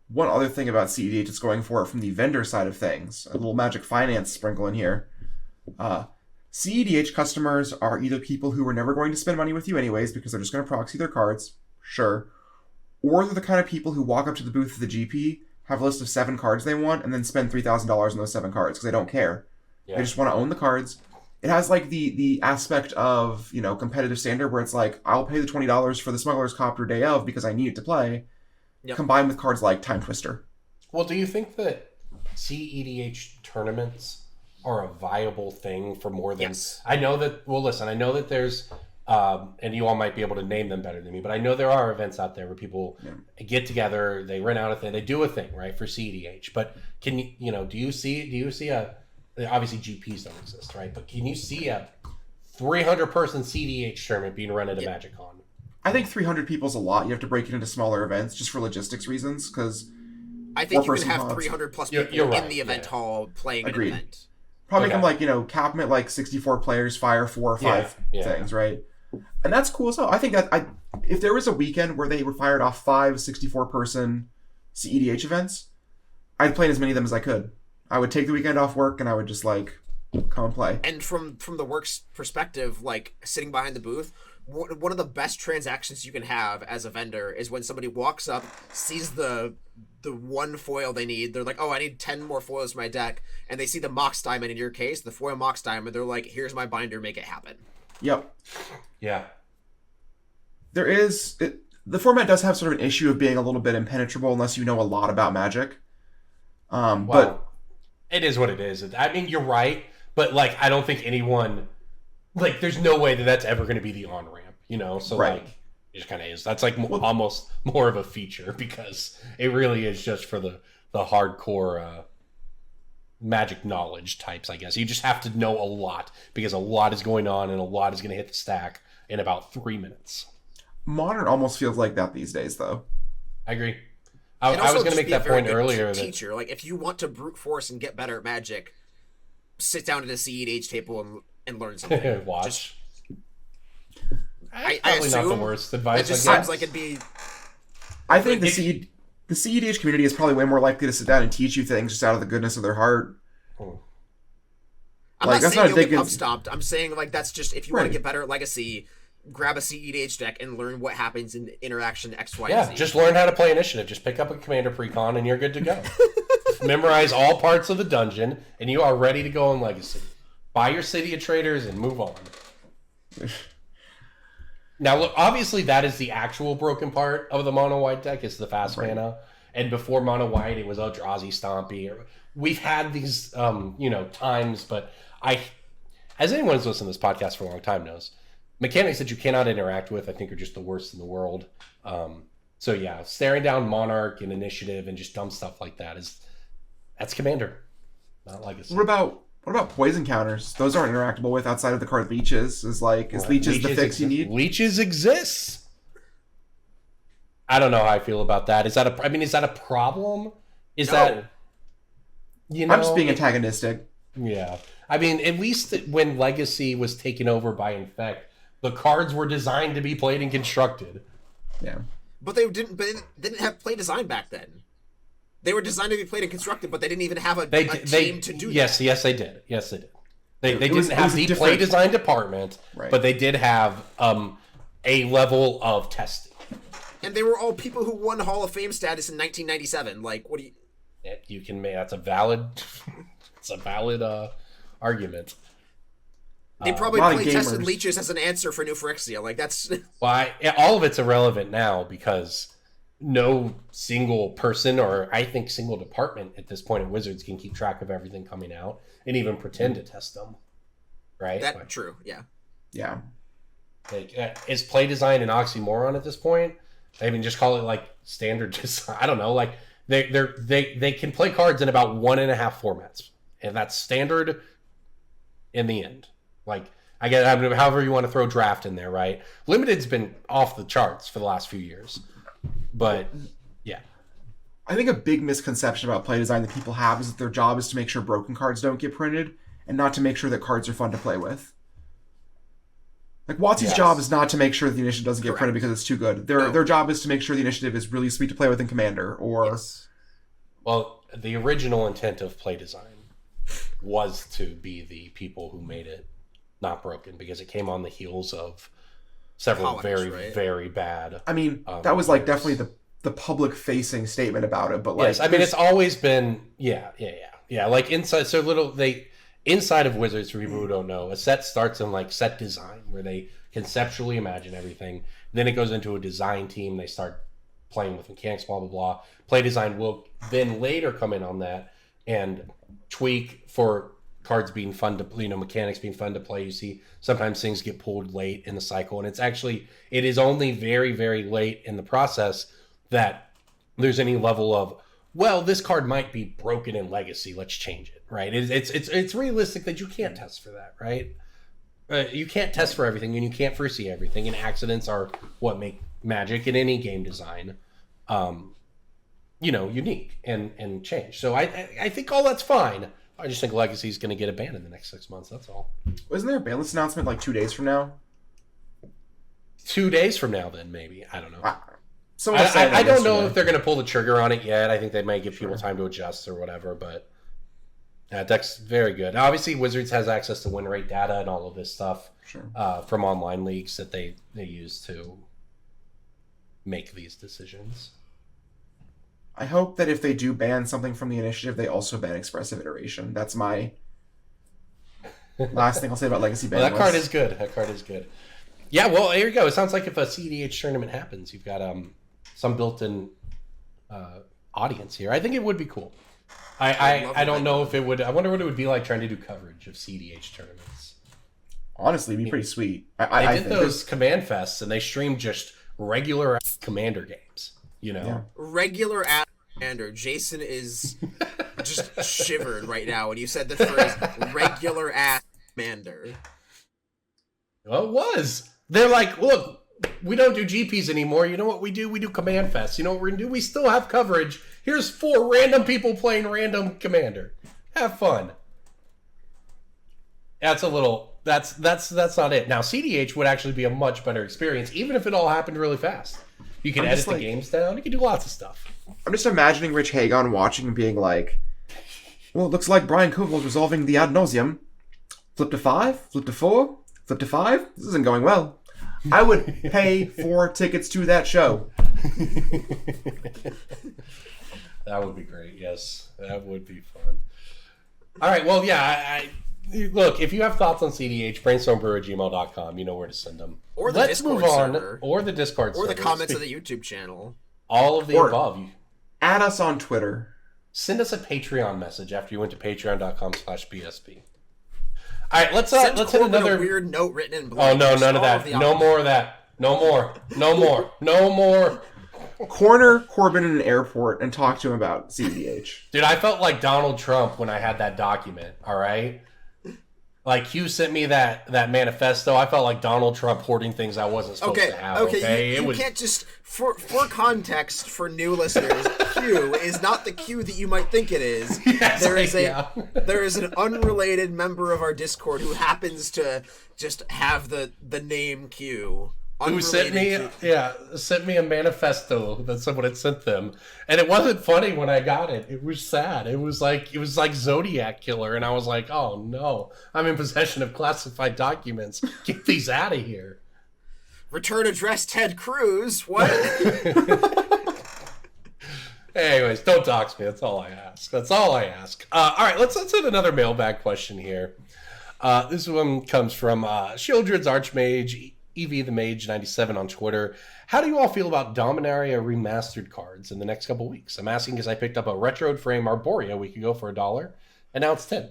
One other thing about CEDH that's going for it from the vendor side of things, a little Magic Finance sprinkle in here. CEDH customers are either people who are never going to spend money with you anyways because they're just going to proxy their cards, sure, or they're the kind of people who walk up to the booth of the GP, have a list of 7 cards they want, and then spend $3,000 on those 7 cards because they don't care. Yeah. They just want to own the cards, it has like the aspect of, you know, competitive standard where it's like, I'll pay the $20 for the Smuggler's Copter day of because I need it to play, combined with cards like Time Twister. Well, do you think that CEDH tournaments are a viable thing for more than... Yes. I know that... Well, listen, I know that there's... and you all might be able to name them better than me, but I know there are events out there where people get together, they rent out a thing, they do a thing, right, for CEDH. But can you, you know, do you see a... Obviously, GPs don't exist, right? But can you see a 300-person CEDH tournament being run at a MagicCon? I think 300 people's a lot. You have to break it into smaller events just for logistics reasons, because... I think you can have 300 plus people in the event hall playing an event. Probably make them like, you know, cap them at like 64 players, fire 4 or 5 things, right? And that's cool as well. I think that if there was a weekend where they fired off 5 64-person CEDH events, I'd play as many of them as I could. I would take the weekend off work and I would just like come and play. And from the work's perspective, like sitting behind the booth, one of the best transactions you can have as a vendor is when somebody walks up, sees the one foil they need. They're like, oh, I need 10 more foils for my deck. And they see the Mox Diamond in your case, the foil Mox Diamond. They're like, here's my binder, make it happen. Yep. Yeah. The format does have sort of an issue of being a little bit impenetrable unless you know a lot about Magic. But it is what it is. I mean, you're right, but like, I don't think anyone, like, there's no way that that's ever going to be the on-ramp, you know? So like, it just kind of is. That's like almost more of a feature because it really is just for the hardcore Magic knowledge types, I guess. You just have to know a lot because a lot is going on and a lot is going to hit the stack in about 3 minutes. Modern almost feels like that these days, though. I agree. I was going to make that point earlier. Teacher, like if you want to brute force and get better at Magic, sit down at a CEDH table and learn something. Watch. I probably assume not the worst advice. It just seems like it'd be. I think the CEDH community is probably way more likely to sit down and teach you things just out of the goodness of their heart. I'm not saying you'll get pub stomped. I'm saying like that's just if you want to get better at Legacy, grab a CEDH deck and learn what happens in interaction X, Y, and Z. Just learn how to play Initiative. Just pick up a Commander Precon and you're good to go. Memorize all parts of the dungeon and you are ready to go on Legacy. Buy your City of Traders and move on. Now, look, obviously that is the actual broken part of the mono white deck is the fast mana. And before mono white, it was Eldrazi Stompy. We've had these, times, but as anyone who's listened to this podcast for a long time knows, mechanics that you cannot interact with, I think, are just the worst in the world. So yeah, staring down Monarch and Initiative and just dumb stuff like that's Commander, not Legacy. What about poison counters? Those aren't interactable with outside of the card Leeches. Is Leeches the fix you need? Leeches exists. I don't know how I feel about that. Is that a problem? I'm just being antagonistic. Yeah. I mean, at least when Legacy was taken over by Infect, the cards were designed to be played and constructed. Yeah. But they didn't have play design back then. They were designed to be played and constructed, but they didn't even have a team to do that. Yes, they did. Yes, they did. They didn't have the play design department, but they did have a level of testing. And they were all people who won Hall of Fame status in 1997. Like, what do you... You can make... That's a valid... It's a valid argument. They probably play-tested Leeches as an answer for New Phyrexia. Like, that's... Well, all of it's irrelevant now because no single person or, I think, single department at this point in Wizards can keep track of everything coming out and even pretend to test them. Right? That's true, yeah. Yeah. Like, is play design an oxymoron at this point? I mean, just call it, like, standard design. I don't know. Like, they can play cards in about 1.5 formats. And that's standard in the end. Like, I get however you want to throw draft in there, right? Limited's been off the charts for the last few years. But, yeah. I think a big misconception about play design that people have is that their job is to make sure broken cards don't get printed and not to make sure that cards are fun to play with. Like, WotC's job is not to make sure that the initiative doesn't get printed because it's too good. Their job is to make sure the initiative is really sweet to play with in Commander, or... Yes. Well, the original intent of play design was to be the people who made it not broken, because it came on the heels of several very bad... I mean, that was, like, definitely the public-facing statement about it, but, like... Yes, I mean, it's always been... Yeah. Like, inside... So, inside of Wizards, for people who don't know, a set starts in like set design, where they conceptually imagine everything. Then it goes into a design team. They start playing with mechanics, blah, blah, blah. Play design will then later come in on that and tweak for cards being fun to, mechanics being fun to play. You see sometimes things get pulled late in the cycle, and it is only very, very late in the process that there's any level of, well, this card might be broken in Legacy, let's change it, right? It's realistic that you can't test for that, right? You can't test for everything, and you can't foresee everything, and accidents are what make Magic in any game design unique and change. So I think all that's fine. I just think Legacy is going to get a ban in the next 6 months. That's all. Wasn't there a ban list announcement like 2 days from now? 2 days from now, then maybe. I don't know. I don't know if they're going to pull the trigger on it yet. I think they might give people time to adjust or whatever. But deck's very good. Obviously, Wizards has access to win rate data and all of this stuff from online leagues that they use to make these decisions. I hope that if they do ban something from the initiative, they also ban expressive iteration. That's my last thing I'll say about Legacy ban. That card is good. Yeah, well, there you go. It sounds like if a CEDH tournament happens, you've got some built-in audience here. I think it would be cool. I don't know if it would. I wonder what it would be like trying to do coverage of CEDH tournaments. Honestly, it'd be pretty sweet. I did those Command Fests, and they streamed just regular Commander games. Regular ass Commander. Jason is just shivered right now when you said the phrase regular ass Commander. Well, it was. They're like, look, we don't do GPs anymore. You know what we do? We do Command Fest. You know what we're going to do? We still have coverage. Here's 4 random people playing random Commander. Have fun. That's a little... That's not it. Now, CDH would actually be a much better experience, even if it all happened really fast. You can edit the games down. You can do lots of stuff. I'm just imagining Rich Hagon watching and being like, well, it looks like Brian Koval's resolving the ad nauseum. Flip to 5, flip to 4, flip to 5. This isn't going well. I would pay 4 tickets to that show. That would be great. Yes, that would be fun. All right. Well, yeah. Look, if you have thoughts on CDH, brainstormbrewery@gmail.com. You know where to send them. Or the Let's Discord move on. server. Or the Discord server. Or the comments of the YouTube channel. All of the above. Add us on Twitter. Send us a Patreon message after you went to patreon.com/BSB. All right, let's Send hit Corbin another a weird note written in Oh black. no, none of that. No more of that. No more. Corner Corbin in an airport and talk to him about CEDH. Dude, I felt like Donald Trump when I had that document, all right? Like, Hugh sent me that manifesto. I felt like Donald Trump hoarding things I wasn't supposed to have. Okay, you can't just... For context, for new listeners, Q is not the Q that you might think it is. Yes, There is an unrelated member of our Discord who happens to just have the name Q. Who sent me a manifesto that someone had sent them, and it wasn't funny when I got it. It was sad. It was like Zodiac Killer, and I was like, oh no, I'm in possession of classified documents. Get these out of here. Return address Ted Cruz. What? Anyways, don't dox me. That's all I ask. All right, let's hit another mailbag question here. This one comes from Shieldred's Archmage. EV the Mage 97 on Twitter. How do you all feel about Dominaria remastered cards in the next couple weeks? I'm asking because I picked up a retroed frame Arborea a week ago for $1, and now it's 10.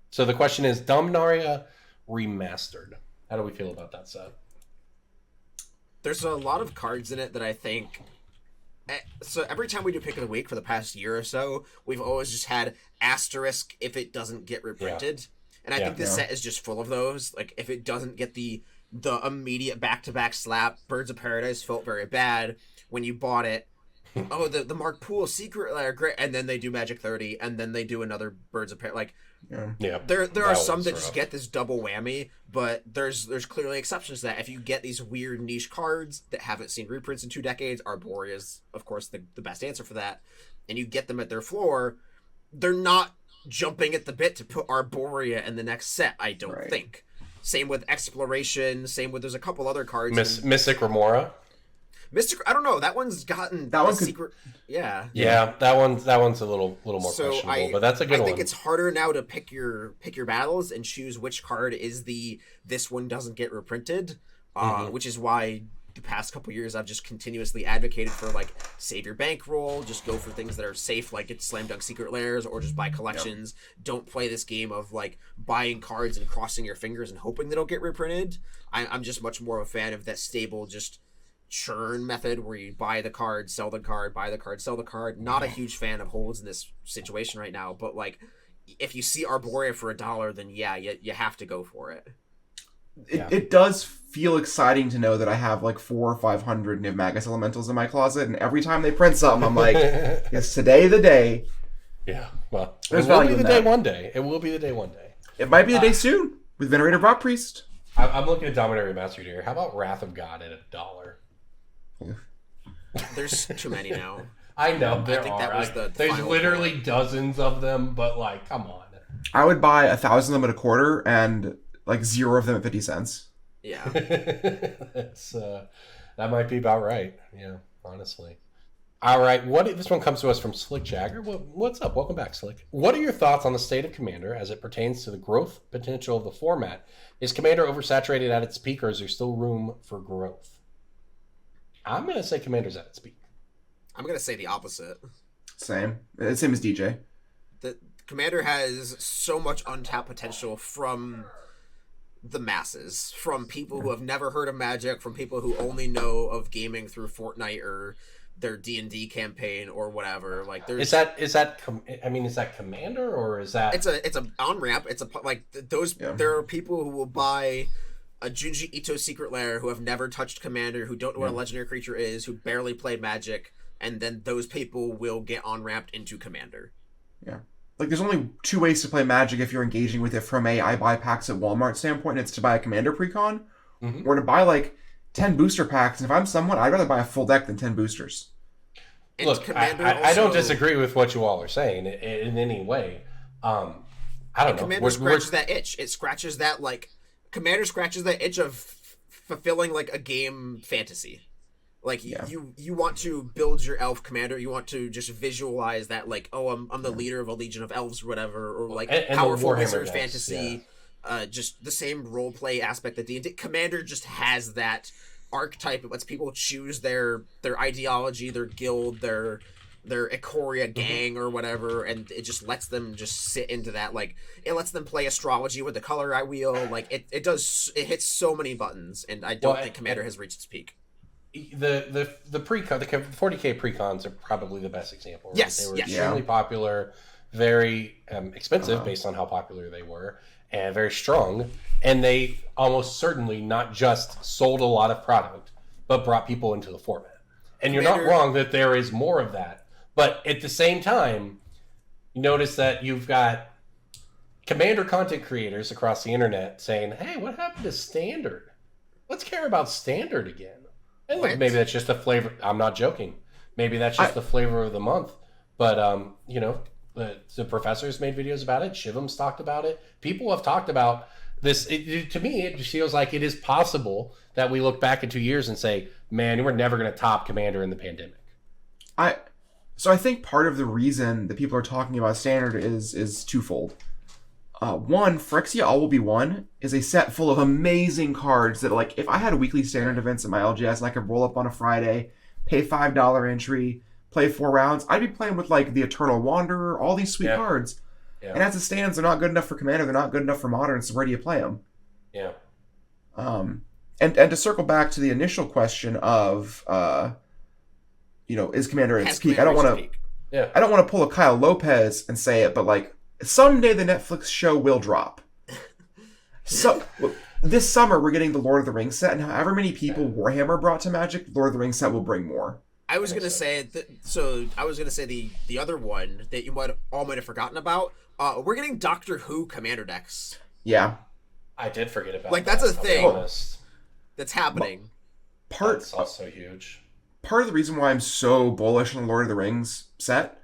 So the question is, Dominaria remastered. How do we feel about that set? There's a lot of cards in it that I think... So every time we do Pick of the Week for the past year or so, we've always just had asterisk if it doesn't get reprinted. Yeah. And I think this set is just full of those. Like, if it doesn't get the immediate back-to-back slap, Birds of Paradise felt very bad when you bought it. Oh, the Mark Poole Secret Lair, great. And then they do Magic 30, and then they do another Birds of Paradise. Like, there are some that just get this double whammy, but there's clearly exceptions to that. If you get these weird niche cards that haven't seen reprints in 2 decades, Arborea is, of course, the best answer for that, and you get them at their floor, they're not jumping at the bit to put Arborea in the next set, I don't think. Same with Exploration, same with, there's a couple other cards. Mystic Remora? Mystic, I don't know. That one's gotten That one could- secret. Yeah. Yeah, that one's a little more questionable, but that's a good I one. think it's harder now to pick your battles and choose which card is this one doesn't get reprinted, which is why the past couple years I've just continuously advocated for like save your bankroll, just go for things that are safe, like it's Slam Dunk Secret Lairs, or just buy collections. Don't play this game of like buying cards and crossing your fingers and hoping they don't get reprinted. I'm just much more of a fan of that stable just churn method where you buy the card, sell the card, buy the card, sell the card. Not a huge fan of holds in this situation right now, but like if you see Arborea for $1, then yeah, you have to go for it. It does feel exciting to know that I have like 400 or 500 Niv Magus Elementals in my closet, and every time they print something, I'm like, yes, today the day. Yeah, well, There's it will value be in the day that. one day. It will be the day one day. It might be the day soon with Venerator Bot Priest. I'm looking at Dominator Mastered here. How about Wrath of God at $1? There's too many now. I know there think are. that was the There's final literally dozens of them, but like, come on. I would buy 1,000 of them at $0.25 and like 0 of them at 50 cents. Yeah. It's that might be about right. Yeah, honestly. All right, this one comes to us from Slick Jagger. What's up? Welcome back, Slick. What are your thoughts on the state of Commander as it pertains to the growth potential of the format? Is Commander oversaturated at its peak, or is there still room for growth? I'm going to say Commander's at its peak. I'm going to say the opposite. Same as DJ. The Commander has so much untapped potential from the masses, from people who have never heard of Magic, from people who only know of gaming through Fortnite or their D&D campaign or whatever. Like, there's Is that Commander, or is that it's a on ramp. It's a like those. Yeah. There are people who will buy a Junji Ito Secret Lair who have never touched Commander, who don't know what a legendary creature is, who barely play Magic, and then those people will get on ramped into Commander. Yeah. Like, there's only 2 ways to play Magic if you're engaging with it from I buy packs at Walmart standpoint, and it's to buy a Commander precon, or to buy, like, 10 booster packs. And if I'm someone, I'd rather buy a full deck than 10 boosters. And Look, Commander I don't also- disagree with what you all are saying in any way. I don't know. Commander scratches that itch. It scratches that, like... Commander scratches that itch of fulfilling, like, a game fantasy. Like, you want to build your elf commander, you want to just visualize that, like, oh, I'm the leader of a legion of elves or whatever, or, like, and powerful Warhammer wizard decks, fantasy, just the same role play aspect that D&D. Commander just has that archetype. It lets people choose their ideology, their guild, their Ikoria gang or whatever, and it just lets them just sit into that. Like, it lets them play astrology with the color I wheel. Like, it hits so many buttons, and I don't think Commander has reached its peak. The 40K precons are probably the best example. Right? Yes, They were yes. extremely popular, very expensive based on how popular they were, and very strong. And they almost certainly not just sold a lot of product, but brought people into the format. And you're not wrong that there is more of that. But at the same time, you notice that you've got Commander content creators across the internet saying, hey, what happened to Standard? Let's care about Standard again. And look, maybe that's just a flavor. I'm not joking. Maybe that's just the flavor of the month. But, the professors made videos about it. Shivam's talked about it. People have talked about this. To me, it just feels like it is possible that we look back in 2 years and say, man, we're never going to top Commander in the pandemic. So I think part of the reason that people are talking about Standard is twofold. One, Phyrexia All Will Be One is a set full of amazing cards that, like, if I had weekly Standard events at my LGS and I could roll up on a Friday, pay $5 entry, play 4 rounds, I'd be playing with, like, the Eternal Wanderer, all these sweet cards. Yeah. And as it stands, they're not good enough for Commander, they're not good enough for Modern, so where do you play them? Yeah. And to circle back to the initial question of, is Commander at its peak? I don't want to pull a Kyle Lopez and say it, but, like, someday the Netflix show will drop. So this summer we're getting the Lord of the Rings set, and however many people Warhammer brought to Magic, Lord of the Rings set will bring more. I was gonna say the other one that you might have forgotten about. We're getting Doctor Who Commander decks. Yeah, I did forget about. Like, that, that's a thing honest. That's happening. That's also huge. Part of the reason why I'm so bullish on the Lord of the Rings set.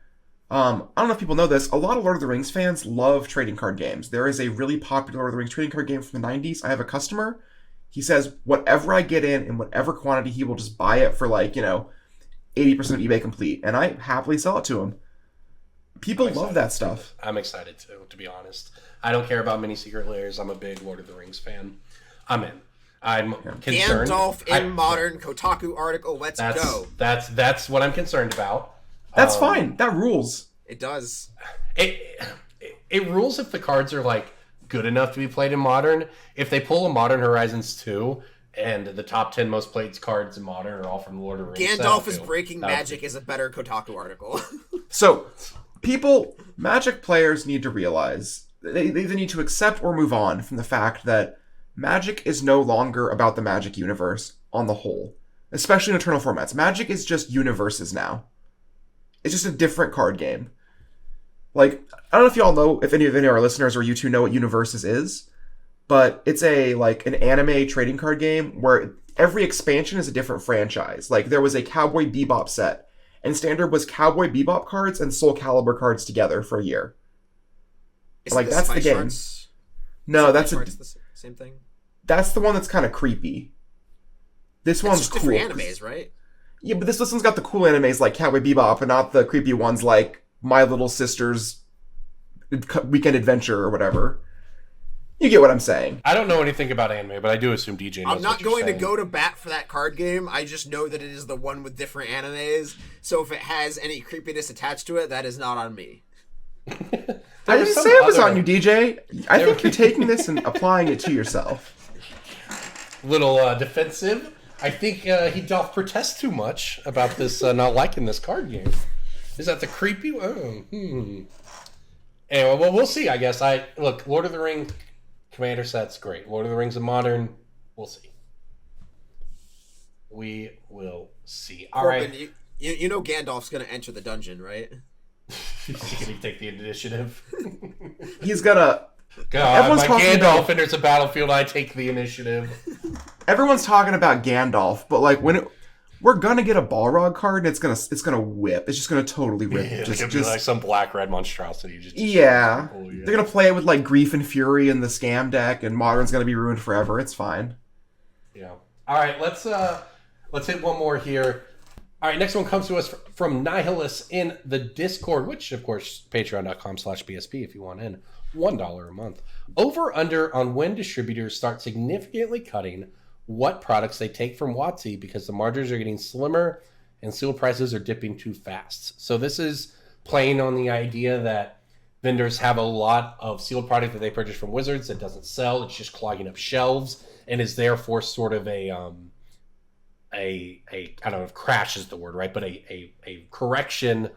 I don't know if people know this. A lot of Lord of the Rings fans love trading card games. There is a really popular Lord of the Rings trading card game from the 90s. I have a customer. He says whatever I get in whatever quantity, he will just buy it for like, 80% of eBay complete. And I happily sell it to him. People love that stuff. I'm excited too, to be honest. I don't care about mini secret layers. I'm a big Lord of the Rings fan. I'm in. I'm concerned. Gandalf in modern Kotaku article. Let's go. That's what I'm concerned about. That's fine. That rules. It does. It rules if the cards are like good enough to be played in modern. If they pull a Modern Horizons 2 and the top 10 most played cards in modern are all from Lord of the Rings. Gandalf is breaking magic is a better Kotaku article. So, Magic players need to realize they either need to accept or move on from the fact that Magic is no longer about the Magic universe on the whole, especially in Eternal formats. Magic is just universes now. It's just a different card game. Like, I don't know if y'all know, if any of our listeners or you two know what Universes is, but it's an anime trading card game where every expansion is a different franchise. Like, there was a Cowboy Bebop set, and Standard was Cowboy Bebop cards and Soul Calibur cards together for a year. That's the game. Sharks? No, that's the same thing. That's the one that's kind of creepy. This one's just cool. Different animes, right? Yeah, but this one's got the cool animes like Cowboy Bebop, and not the creepy ones like My Little Sister's Weekend Adventure or whatever. You get what I'm saying. I don't know anything about anime, but I do assume DJ knows. I'm not what you're going to saying. go to bat for that card game. I just know that it is the one with different animes. So if it has any creepiness attached to it, that is not on me. I didn't say it was on you, DJ. I think you're taking this and applying it to yourself. Little defensive. I think he doth protest too much about this not liking this card game. Is that the creepy one? Anyway, well, we'll see, I guess. Look, Lord of the Rings Commander set's great. Lord of the Rings in modern, we'll see. We will see. All Corbin, right. You know Gandalf's going to enter the dungeon, right? He's going to take the initiative. He's gonna... God, Everyone's my talking Gandalf about... enters a battlefield, I take the initiative. Everyone's talking about Gandalf, but like we're gonna get a Balrog card, and it's gonna whip. It's just gonna totally rip. Yeah, just be like some black red monstrosity. Yeah. They're gonna play it with like Grief and Fury in the scam deck, and Modern's gonna be ruined forever. It's fine. Yeah. All right, let's hit one more here. All right, next one comes to us from Nihilus in the Discord, which of course patreon.com/BSP if you want in. $1 a month. Over under on when distributors start significantly cutting what products they take from WotC because the margins are getting slimmer and seal prices are dipping too fast. So this is playing on the idea that vendors have a lot of sealed product that they purchase from Wizards that doesn't sell. It's just clogging up shelves and is therefore sort of a I don't know if crash is the word, right? But a correction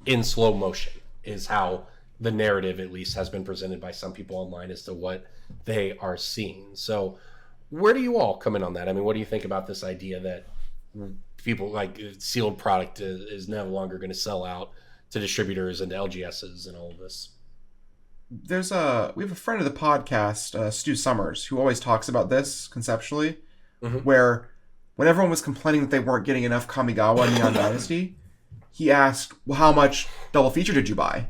in slow motion is how the narrative at least has been presented by some people online as to what they are seeing. So where do you all come in on that? I mean, what do you think about this idea that people like sealed product is no longer going to sell out to distributors and to LGSs and all of this? We have a friend of the podcast, Stu Summers, who always talks about this conceptually, where when everyone was complaining that they weren't getting enough Kamigawa in Neon Dynasty, he asked, well, how much double feature did you buy?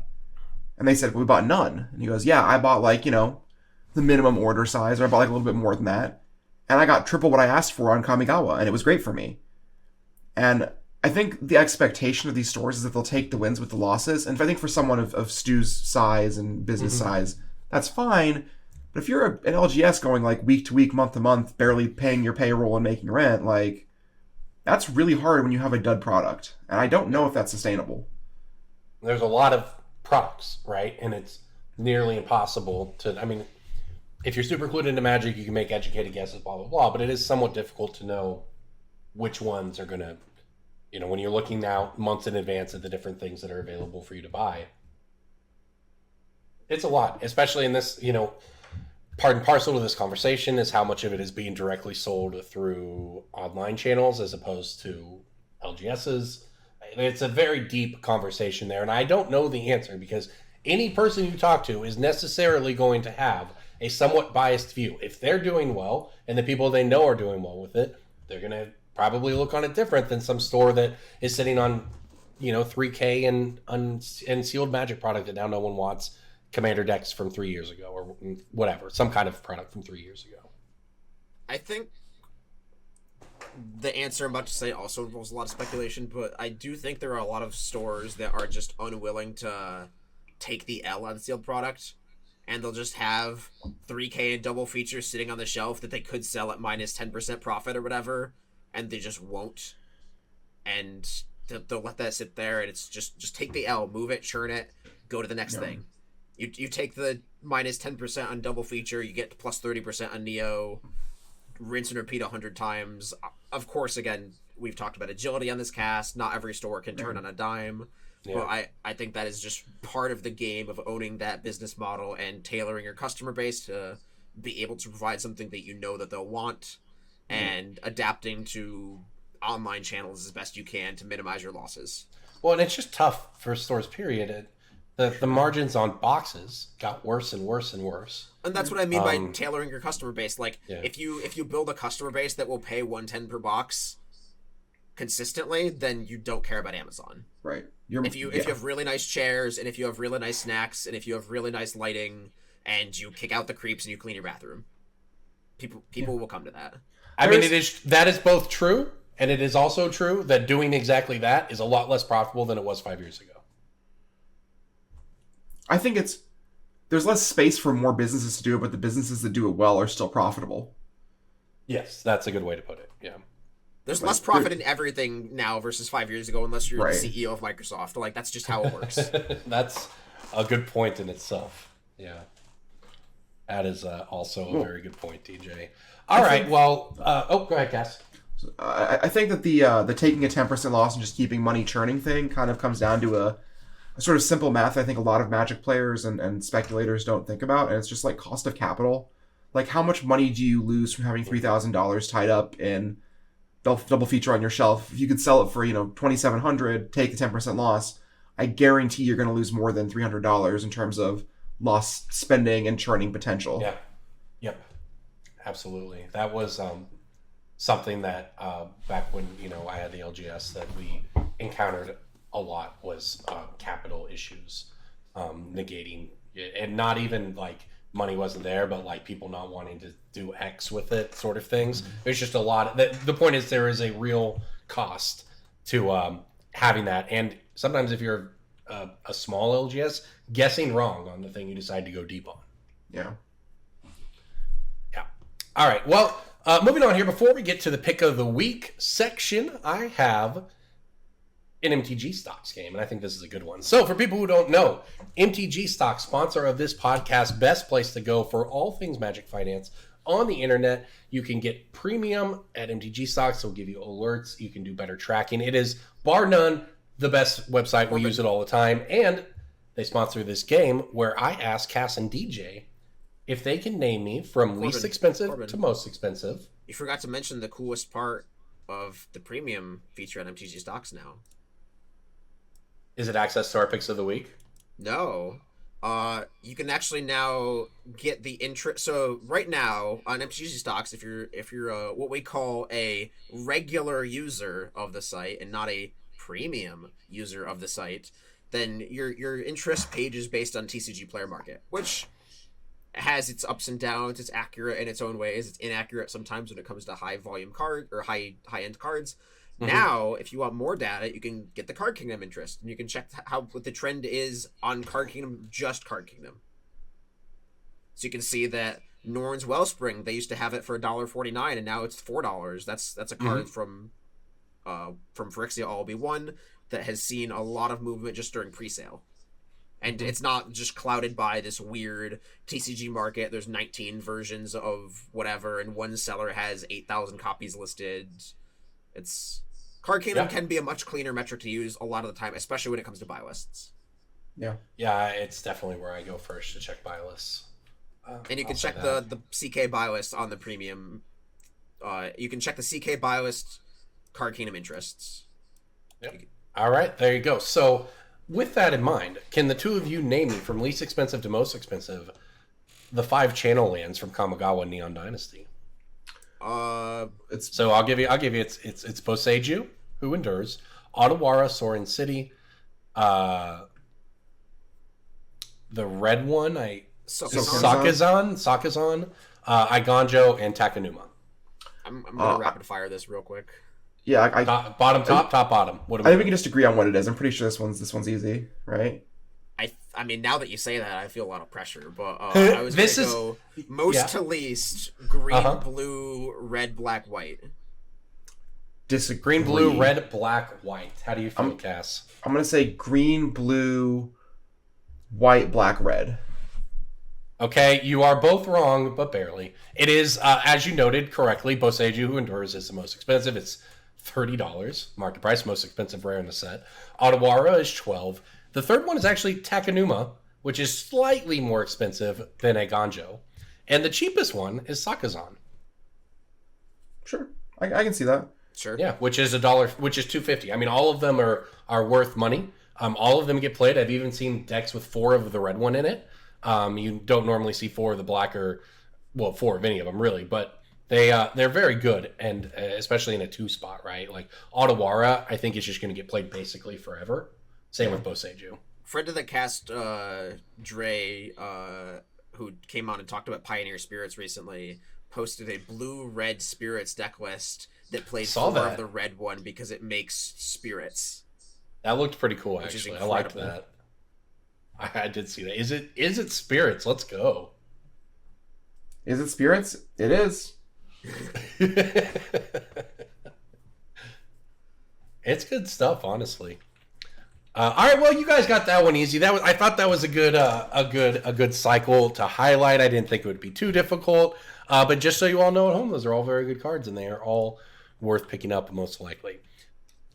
And they said, we bought none. And he goes, yeah, I bought the minimum order size, or I bought a little bit more than that. And I got triple what I asked for on Kamigawa, and it was great for me. And I think the expectation of these stores is that they'll take the wins with the losses. And I think for someone of Stu's size and business size, that's fine. But if you're an LGS going week to week, month to month, barely paying your payroll and making rent, that's really hard when you have a dud product. And I don't know if that's sustainable. There's a lot of products, right? And it's nearly impossible to, if you're super clued into Magic, you can make educated guesses, blah, blah, blah, but it is somewhat difficult to know which ones are going to, when you're looking out months in advance at the different things that are available for you to buy. It's a lot, especially in this, part and parcel to this conversation is how much of it is being directly sold through online channels as opposed to LGSs. It's a very deep conversation there, and I don't know the answer because any person you talk to is necessarily going to have a somewhat biased view. If they're doing well and the people they know are doing well with it, they're going to probably look on it different than some store that is sitting on, $3K and sealed Magic product that now no one wants, Commander decks from 3 years ago or whatever, some kind of product from 3 years ago. I think the answer I'm about to say also involves a lot of speculation, but I do think there are a lot of stores that are just unwilling to take the L on sealed product, and they'll just have 3K and double features sitting on the shelf that they could sell at minus 10% profit or whatever, and they just won't. And they'll let that sit there, and it's just take the L, move it, churn it, go to the next thing. You take the minus 10% on double feature, you get plus 30% on Neo, rinse and repeat 100 times. Of course, again, we've talked about agility on this cast. Not every store can turn on a dime. Yeah. But I think that is just part of the game of owning that business model and tailoring your customer base to be able to provide something that you know that they'll want, and adapting to online channels as best you can to minimize your losses. Well, and it's just tough for stores, period. The margins on boxes got worse and worse and worse. And that's what I mean by tailoring your customer base. Like, if you build a customer base that will pay $110 per box consistently, then you don't care about Amazon. Right. If you have really nice chairs, and if you have really nice snacks, and if you have really nice lighting, and you kick out the creeps and you clean your bathroom, people will come to that. I mean, that is both true, and it is also true that doing exactly that is a lot less profitable than it was 5 years ago. I think there's less space for more businesses to do it, but the businesses that do it well are still profitable. Yes, that's a good way to put it. Yeah. There's less profit in everything now versus 5 years ago, unless you're the CEO of Microsoft. Like, that's just how it works. That's a good point in itself. Yeah. That is also a very good point, DJ. All right. Well, go ahead, Cass. I think that the taking a 10% loss and just keeping money churning thing kind of comes down to a sort of simple math I think a lot of Magic players and speculators don't think about, and it's just like cost of capital. Like, how much money do you lose from having $3,000 tied up in double feature on your shelf? If you could sell it for, $2,700, take the 10% loss, I guarantee you're going to lose more than $300 in terms of lost spending and churning potential. Yeah. Yep. Absolutely. That was something that back when, I had the LGS that we encountered a lot was capital issues, negating it, and not even like money wasn't there, but like people not wanting to do X with it, sort of things. There's just a lot. The point is there is a real cost to having that, and sometimes if you're a small LGS, guessing wrong on the thing you decide to go deep on. Yeah. All right. Well, moving on here. Before we get to the pick of the week section, I have an MTGStocks game, and I think this is a good one. So for people who don't know, MTGStocks, sponsor of this podcast, best place to go for all things Magic Finance on the internet. You can get premium at MTGStocks. They'll give you alerts. You can do better tracking. It is, bar none, the best website. We use it all the time. And they sponsor this game where I ask Cass and DJ if they can name me from least expensive to most expensive. You forgot to mention the coolest part of the premium feature on MTGStocks now. Is it access to our picks of the week? No. You can actually now get the interest. So right now on MTGStocks, if you're what we call a regular user of the site and not a premium user of the site, then your interest page is based on TCG Player Market, which has its ups and downs. It's accurate in its own ways. It's inaccurate sometimes when it comes to high volume card or high end cards. Mm-hmm. Now, if you want more data, you can get the Card Kingdom interest, and you can check what the trend is on Card Kingdom, just Card Kingdom. So you can see that Norn's Wellspring, they used to have it for $1.49, and now it's $4. That's a card from Phyrexia All Be One that has seen a lot of movement just during presale. And it's not just clouded by this weird TCG market. There's 19 versions of whatever, and one seller has 8,000 copies listed. Card Kingdom can be a much cleaner metric to use a lot of the time, especially when it comes to buy lists. Yeah. Yeah, it's definitely where I go first to check buy lists. And you can check the CK buy list on the premium. You can check the CK buy list Card Kingdom interests. Yep. All right, there you go. So with that in mind, can the two of you name me from least expensive to most expensive the 5 channel lands from Kamigawa Neon Dynasty? So I'll give you it's Boseiju, Who Endures, Otawara, Sorin City, the red one, Sakazan, Iganjo, and Takanuma. I'm gonna rapid fire this real quick. Yeah, Bottom, top, top, bottom. What do I think we we can just agree on what it is. I'm pretty sure this one's easy, right? I mean, now that you say that, I feel a lot of pressure. But I was This gonna is- go most to least: green, blue, red, black, white. Disagree. Green, blue, red, black, white. How do you feel, Cass? I'm gonna say green, blue, white, black, red. Okay, you are both wrong, but barely. It is, as you noted correctly, Boseiju Who Endures is the most expensive. It's $30 market price, most expensive rare in the set. Otawara is $12. The third one is actually Takanuma, which is slightly more expensive than a Ganjo. And the cheapest one is Sakazan. Sure, I can see that. Sure. Yeah, which is $1, which is $2.50. I mean, all of them are worth money. All of them get played. I've even seen decks with 4 of the red one in it. You don't normally see 4 of the black or, well, 4 of any of them really, but they're very good, and especially in a 2 spot, right? Like Otawara, I think is just going to get played basically forever. Same with Boseiju. Friend of the cast, Dre, who came on and talked about Pioneer Spirits recently, posted a blue-red Spirits deck list that played 4 of the red one because it makes Spirits. That looked pretty cool, Which is actually. I liked incredible. that. I did see that. Is it Spirits? Let's go. Is it Spirits? It is. It's good stuff, honestly. All right, well, you guys got that one easy. I thought that was a good cycle to highlight. I didn't think it would be too difficult, but just so you all know at home, those are all very good cards, and they are all worth picking up most likely.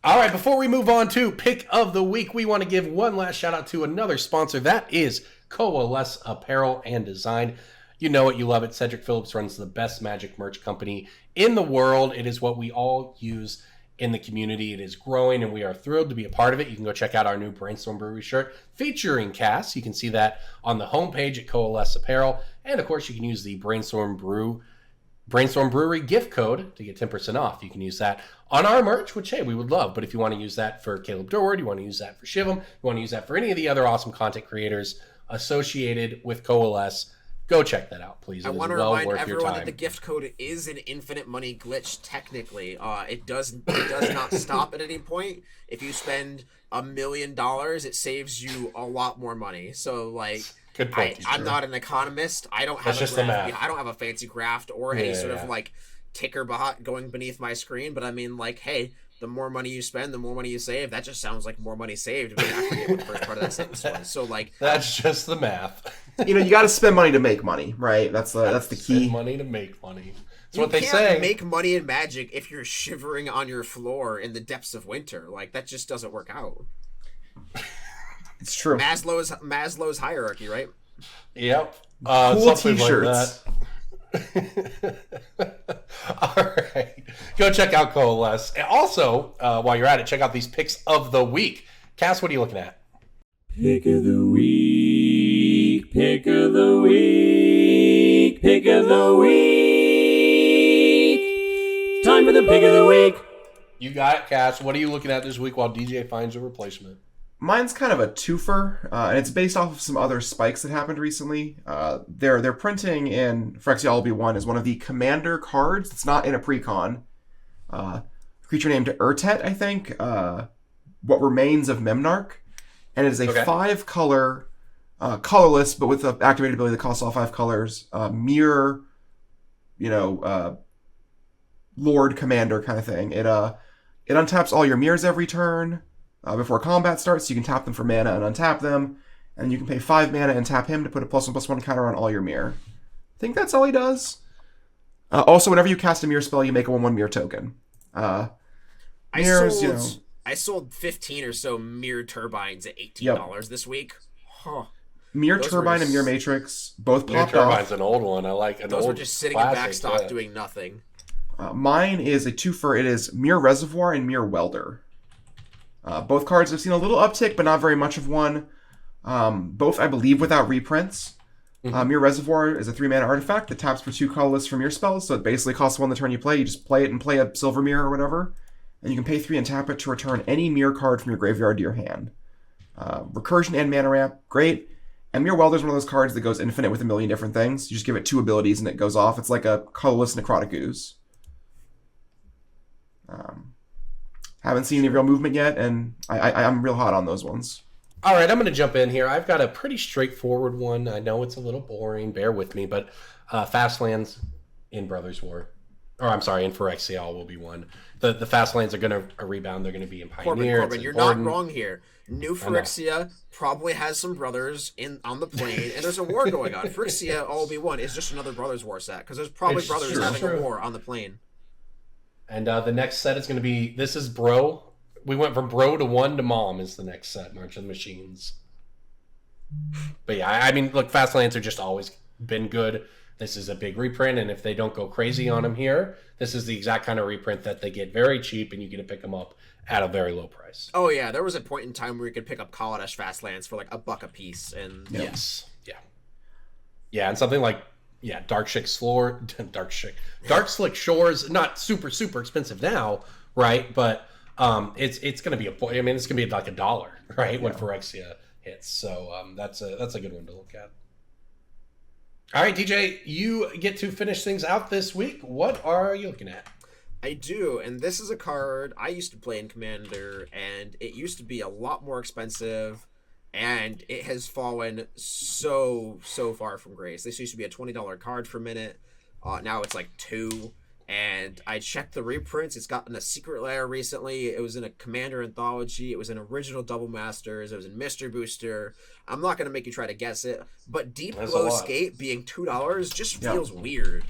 All right, before we move on to pick of the week, we want to give one last shout out to another sponsor. That is Coalesce Apparel and Design. You know it, you love it. Cedric Phillips runs the best Magic merch company in the world. It is what we all use in the community. It is growing, and we are thrilled to be a part of it. You can go check out our new Brainstorm Brewery shirt featuring Cass. You can see that on the homepage at Coalesce Apparel. And, of course, you can use the Brainstorm Brewery gift code to get 10% off. You can use that on our merch, which, hey, we would love. But if you want to use that for Caleb Durward, you want to use that for Shivum, you want to use that for any of the other awesome content creators associated with Coalesce, go check that out, please. I want to remind everyone that the gift code is an infinite money glitch. Technically, it does not stop at any point. If you spend $1 million, it saves you a lot more money. So, like, good point. I'm not an economist. I don't have I don't have a fancy graph or any sort of like ticker going beneath my screen. But I mean, like, hey, the more money you spend, the more money you save. That just sounds like more money saved. I mean, I forget what the first part of that sentence was. So, like, that's just the math. You got to spend money to make money, right? That's the key. Spend money to make money. That's what you they say. can't make money in Magic if you're shivering on your floor in the depths of winter. Like, that just doesn't work out. It's true. Maslow's hierarchy, right? Yep. Cool T-shirts. All right. Go check out Coalesce. And also, while you're at it, check out these picks of the week. Cass, what are you looking at? Pick of the week, pick of the week, pick of the week. Time for the pick of the week. You got it, Cass. What are you looking at this week while DJ finds a replacement? Mine's kind of a twofer, and it's based off of some other spikes that happened recently. They're printing in Phyrexiology 1 as one of the commander cards. It's not in a precon. Creature named Urtet, I think. What Remains of Memnarch. And it is a 5-color, colorless, but with the activated ability that costs all 5 colors, mirror, Lord Commander kind of thing. It untaps all your mirrors every turn. Before combat starts, you can tap them for mana and untap them, and you can pay 5 mana and tap him to put a +1/+1 counter on all your mirror. I think that's all he does. Also, whenever you cast a mirror spell, you make a 1/1 mirror token. Mirrors, I sold 15 or so Mirror Turbines at $18 this week. Huh. Mirror Turbine and Mirror Matrix both popped Mirror off. Turbine's an old one. I like an Those old were just sitting classic, in backstock doing nothing. Mine is a twofer. It is Mirror Reservoir and Mirror Welder. Both cards have seen a little uptick, but not very much of one. Both, I believe, without reprints. Mirror Reservoir is a 3-mana artifact that taps for 2 colorless from your spells, so it basically costs 1 the turn you play. You just play it and play a Silver Mirror or whatever, and you can pay 3 and tap it to return any mirror card from your graveyard to your hand. Recursion and mana ramp, great. And Mirror Welder is one of those cards that goes infinite with a million different things. You just give it 2 abilities and it goes off. It's like a colorless Necrotic Ooze. Haven't seen any real movement yet, and I'm real hot on those ones. All right, I'm going to jump in here. I've got a pretty straightforward one. I know it's a little boring. Bear with me, but Fastlands in Brothers War. Or I'm sorry, in Phyrexia will be one. The Fastlands are going to rebound. They're going to be in Pioneer. Corbin, you're not wrong here. New Phyrexia probably has some brothers on the plane, and there's a war going on. Phyrexia All Be One is just another Brothers War set, because there's probably brothers having a war on the plane. And the next set is going to be, this is Bro. We went from Bro to 1 to Mom is the next set, March of the Machines. But yeah, I mean, look, Fastlands have just always been good. This is a big reprint, and if they don't go crazy on them here, this is the exact kind of reprint that they get very cheap, and you get to pick them up at a very low price. Oh yeah, there was a point in time where you could pick up Kaladesh Fastlands for like $1 a piece, and yes, yeah, and something like Dark Slick Shores, not super expensive now, right? But it's going to be it's going to be like $1, right, when Phyrexia hits. So that's a good one to look at. All right, DJ, you get to finish things out this week. What are you looking at? I do, and this is a card I used to play in Commander, and it used to be a lot more expensive, and it has fallen so far from grace. This used to be a $20 card for a minute. Now it's like $2. And I checked the reprints. It's gotten a Secret Lair recently. It was in a Commander Anthology. It was in original Double Masters. It was in Mystery Booster. I'm not going to make you try to guess it. But Deep Glow Skate being $2 just feels weird.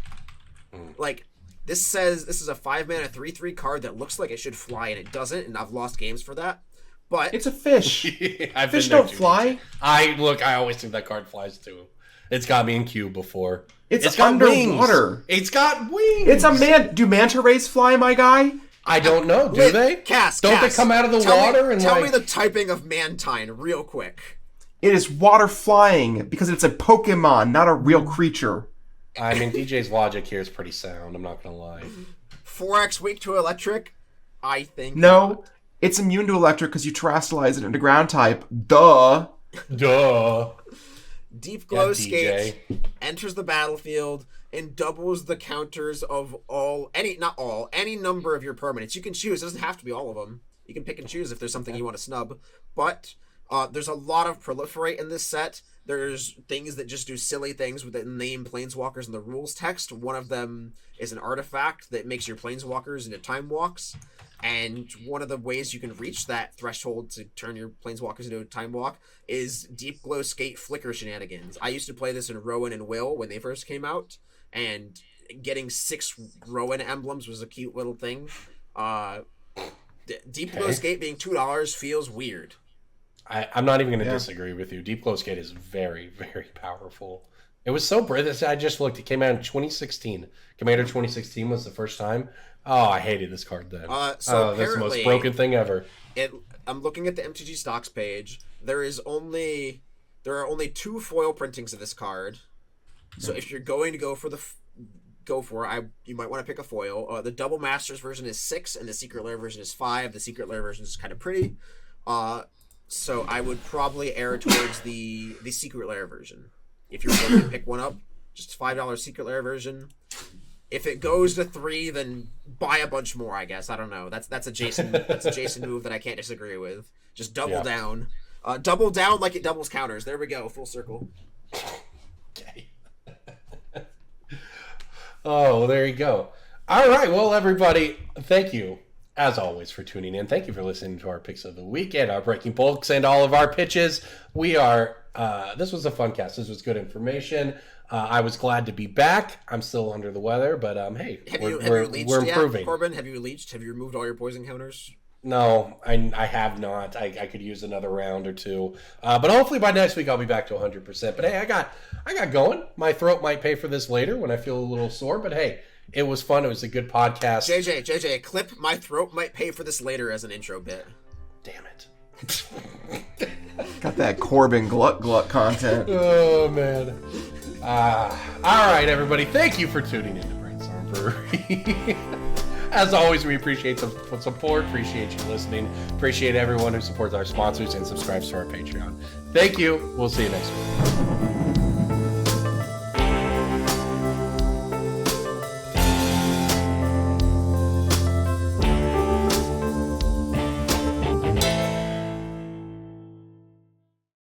Like, this says this is a 5-mana 3/3 card that looks like it should fly, and it doesn't. And I've lost games for that. But it's a fish. Fish don't fly. I always think that card flies too. It's got me in queue before. It's got underwater. Wings. It's got wings. It's a man. Do manta rays fly, my guy? I don't know. Do they? Don't they come out of the water? Tell me the typing of Mantine real quick. It is water flying because it's a Pokemon, not a real creature. I mean, DJ's logic here is pretty sound. I'm not gonna lie. 4x weak to electric? I think no. not. It's immune to electric because you terrestrialize it into ground type. Duh. Deep Glow Skate enters the battlefield and doubles the counters of any number of your permanents. You can choose. It doesn't have to be all of them. You can pick and choose if there's something you want to snub. But there's a lot of proliferate in this set. There's things that just do silly things with the name Planeswalkers in the rules text. One of them is an artifact that makes your Planeswalkers into time walks. And one of the ways you can reach that threshold to turn your Planeswalkers into a time walk is Deep Glow Skate Flicker shenanigans. I used to play this in Rowan and Will when they first came out, and getting 6 Rowan emblems was a cute little thing. Deep Glow Skate being $2 feels weird. I'm not even going to disagree with you. Deep Glow Skate is very, very powerful. It was so British. I just looked. It came out in 2016. Commander 2016 was the first time. Oh, I hated this card then. That's the most broken thing ever. I'm looking at the MTGStocks page. There are only 2 foil printings of this card. So if you're going to go for you might want to pick a foil. The Double Masters version is 6, and the Secret Lair version is 5. The Secret Lair version is kind of pretty. So I would probably err towards the Secret Lair version. If you're going to pick one up, just $5 Secret Lair version. If it goes to 3, then buy a bunch more, I guess. I don't know. That's a Jason move that I can't disagree with. Just double down. Double down like it doubles counters. There we go. Full circle. Okay. Oh, there you go. All right. Well, everybody, thank you, as always, for tuning in. Thank you for listening to our picks of the week and our breaking bulks and all of our pitches. This was a fun cast. This was good information. I was glad to be back. I'm still under the weather, but hey, we're improving. Corbin, have you leached? Have you removed all your poison counters? No, I have not. I could use another round or 2, but hopefully by next week I'll be back to 100%. But hey, I got going. My throat might pay for this later when I feel a little sore. But hey, it was fun. It was a good podcast. JJ, clip my throat might pay for this later as an intro bit. Damn it. Got that Corbin glut content. Oh man. All right, everybody. Thank you for tuning in to Brainstorm Brewery. As always, we appreciate the support. Appreciate you listening. Appreciate everyone who supports our sponsors and subscribes to our Patreon. Thank you. We'll see you next week.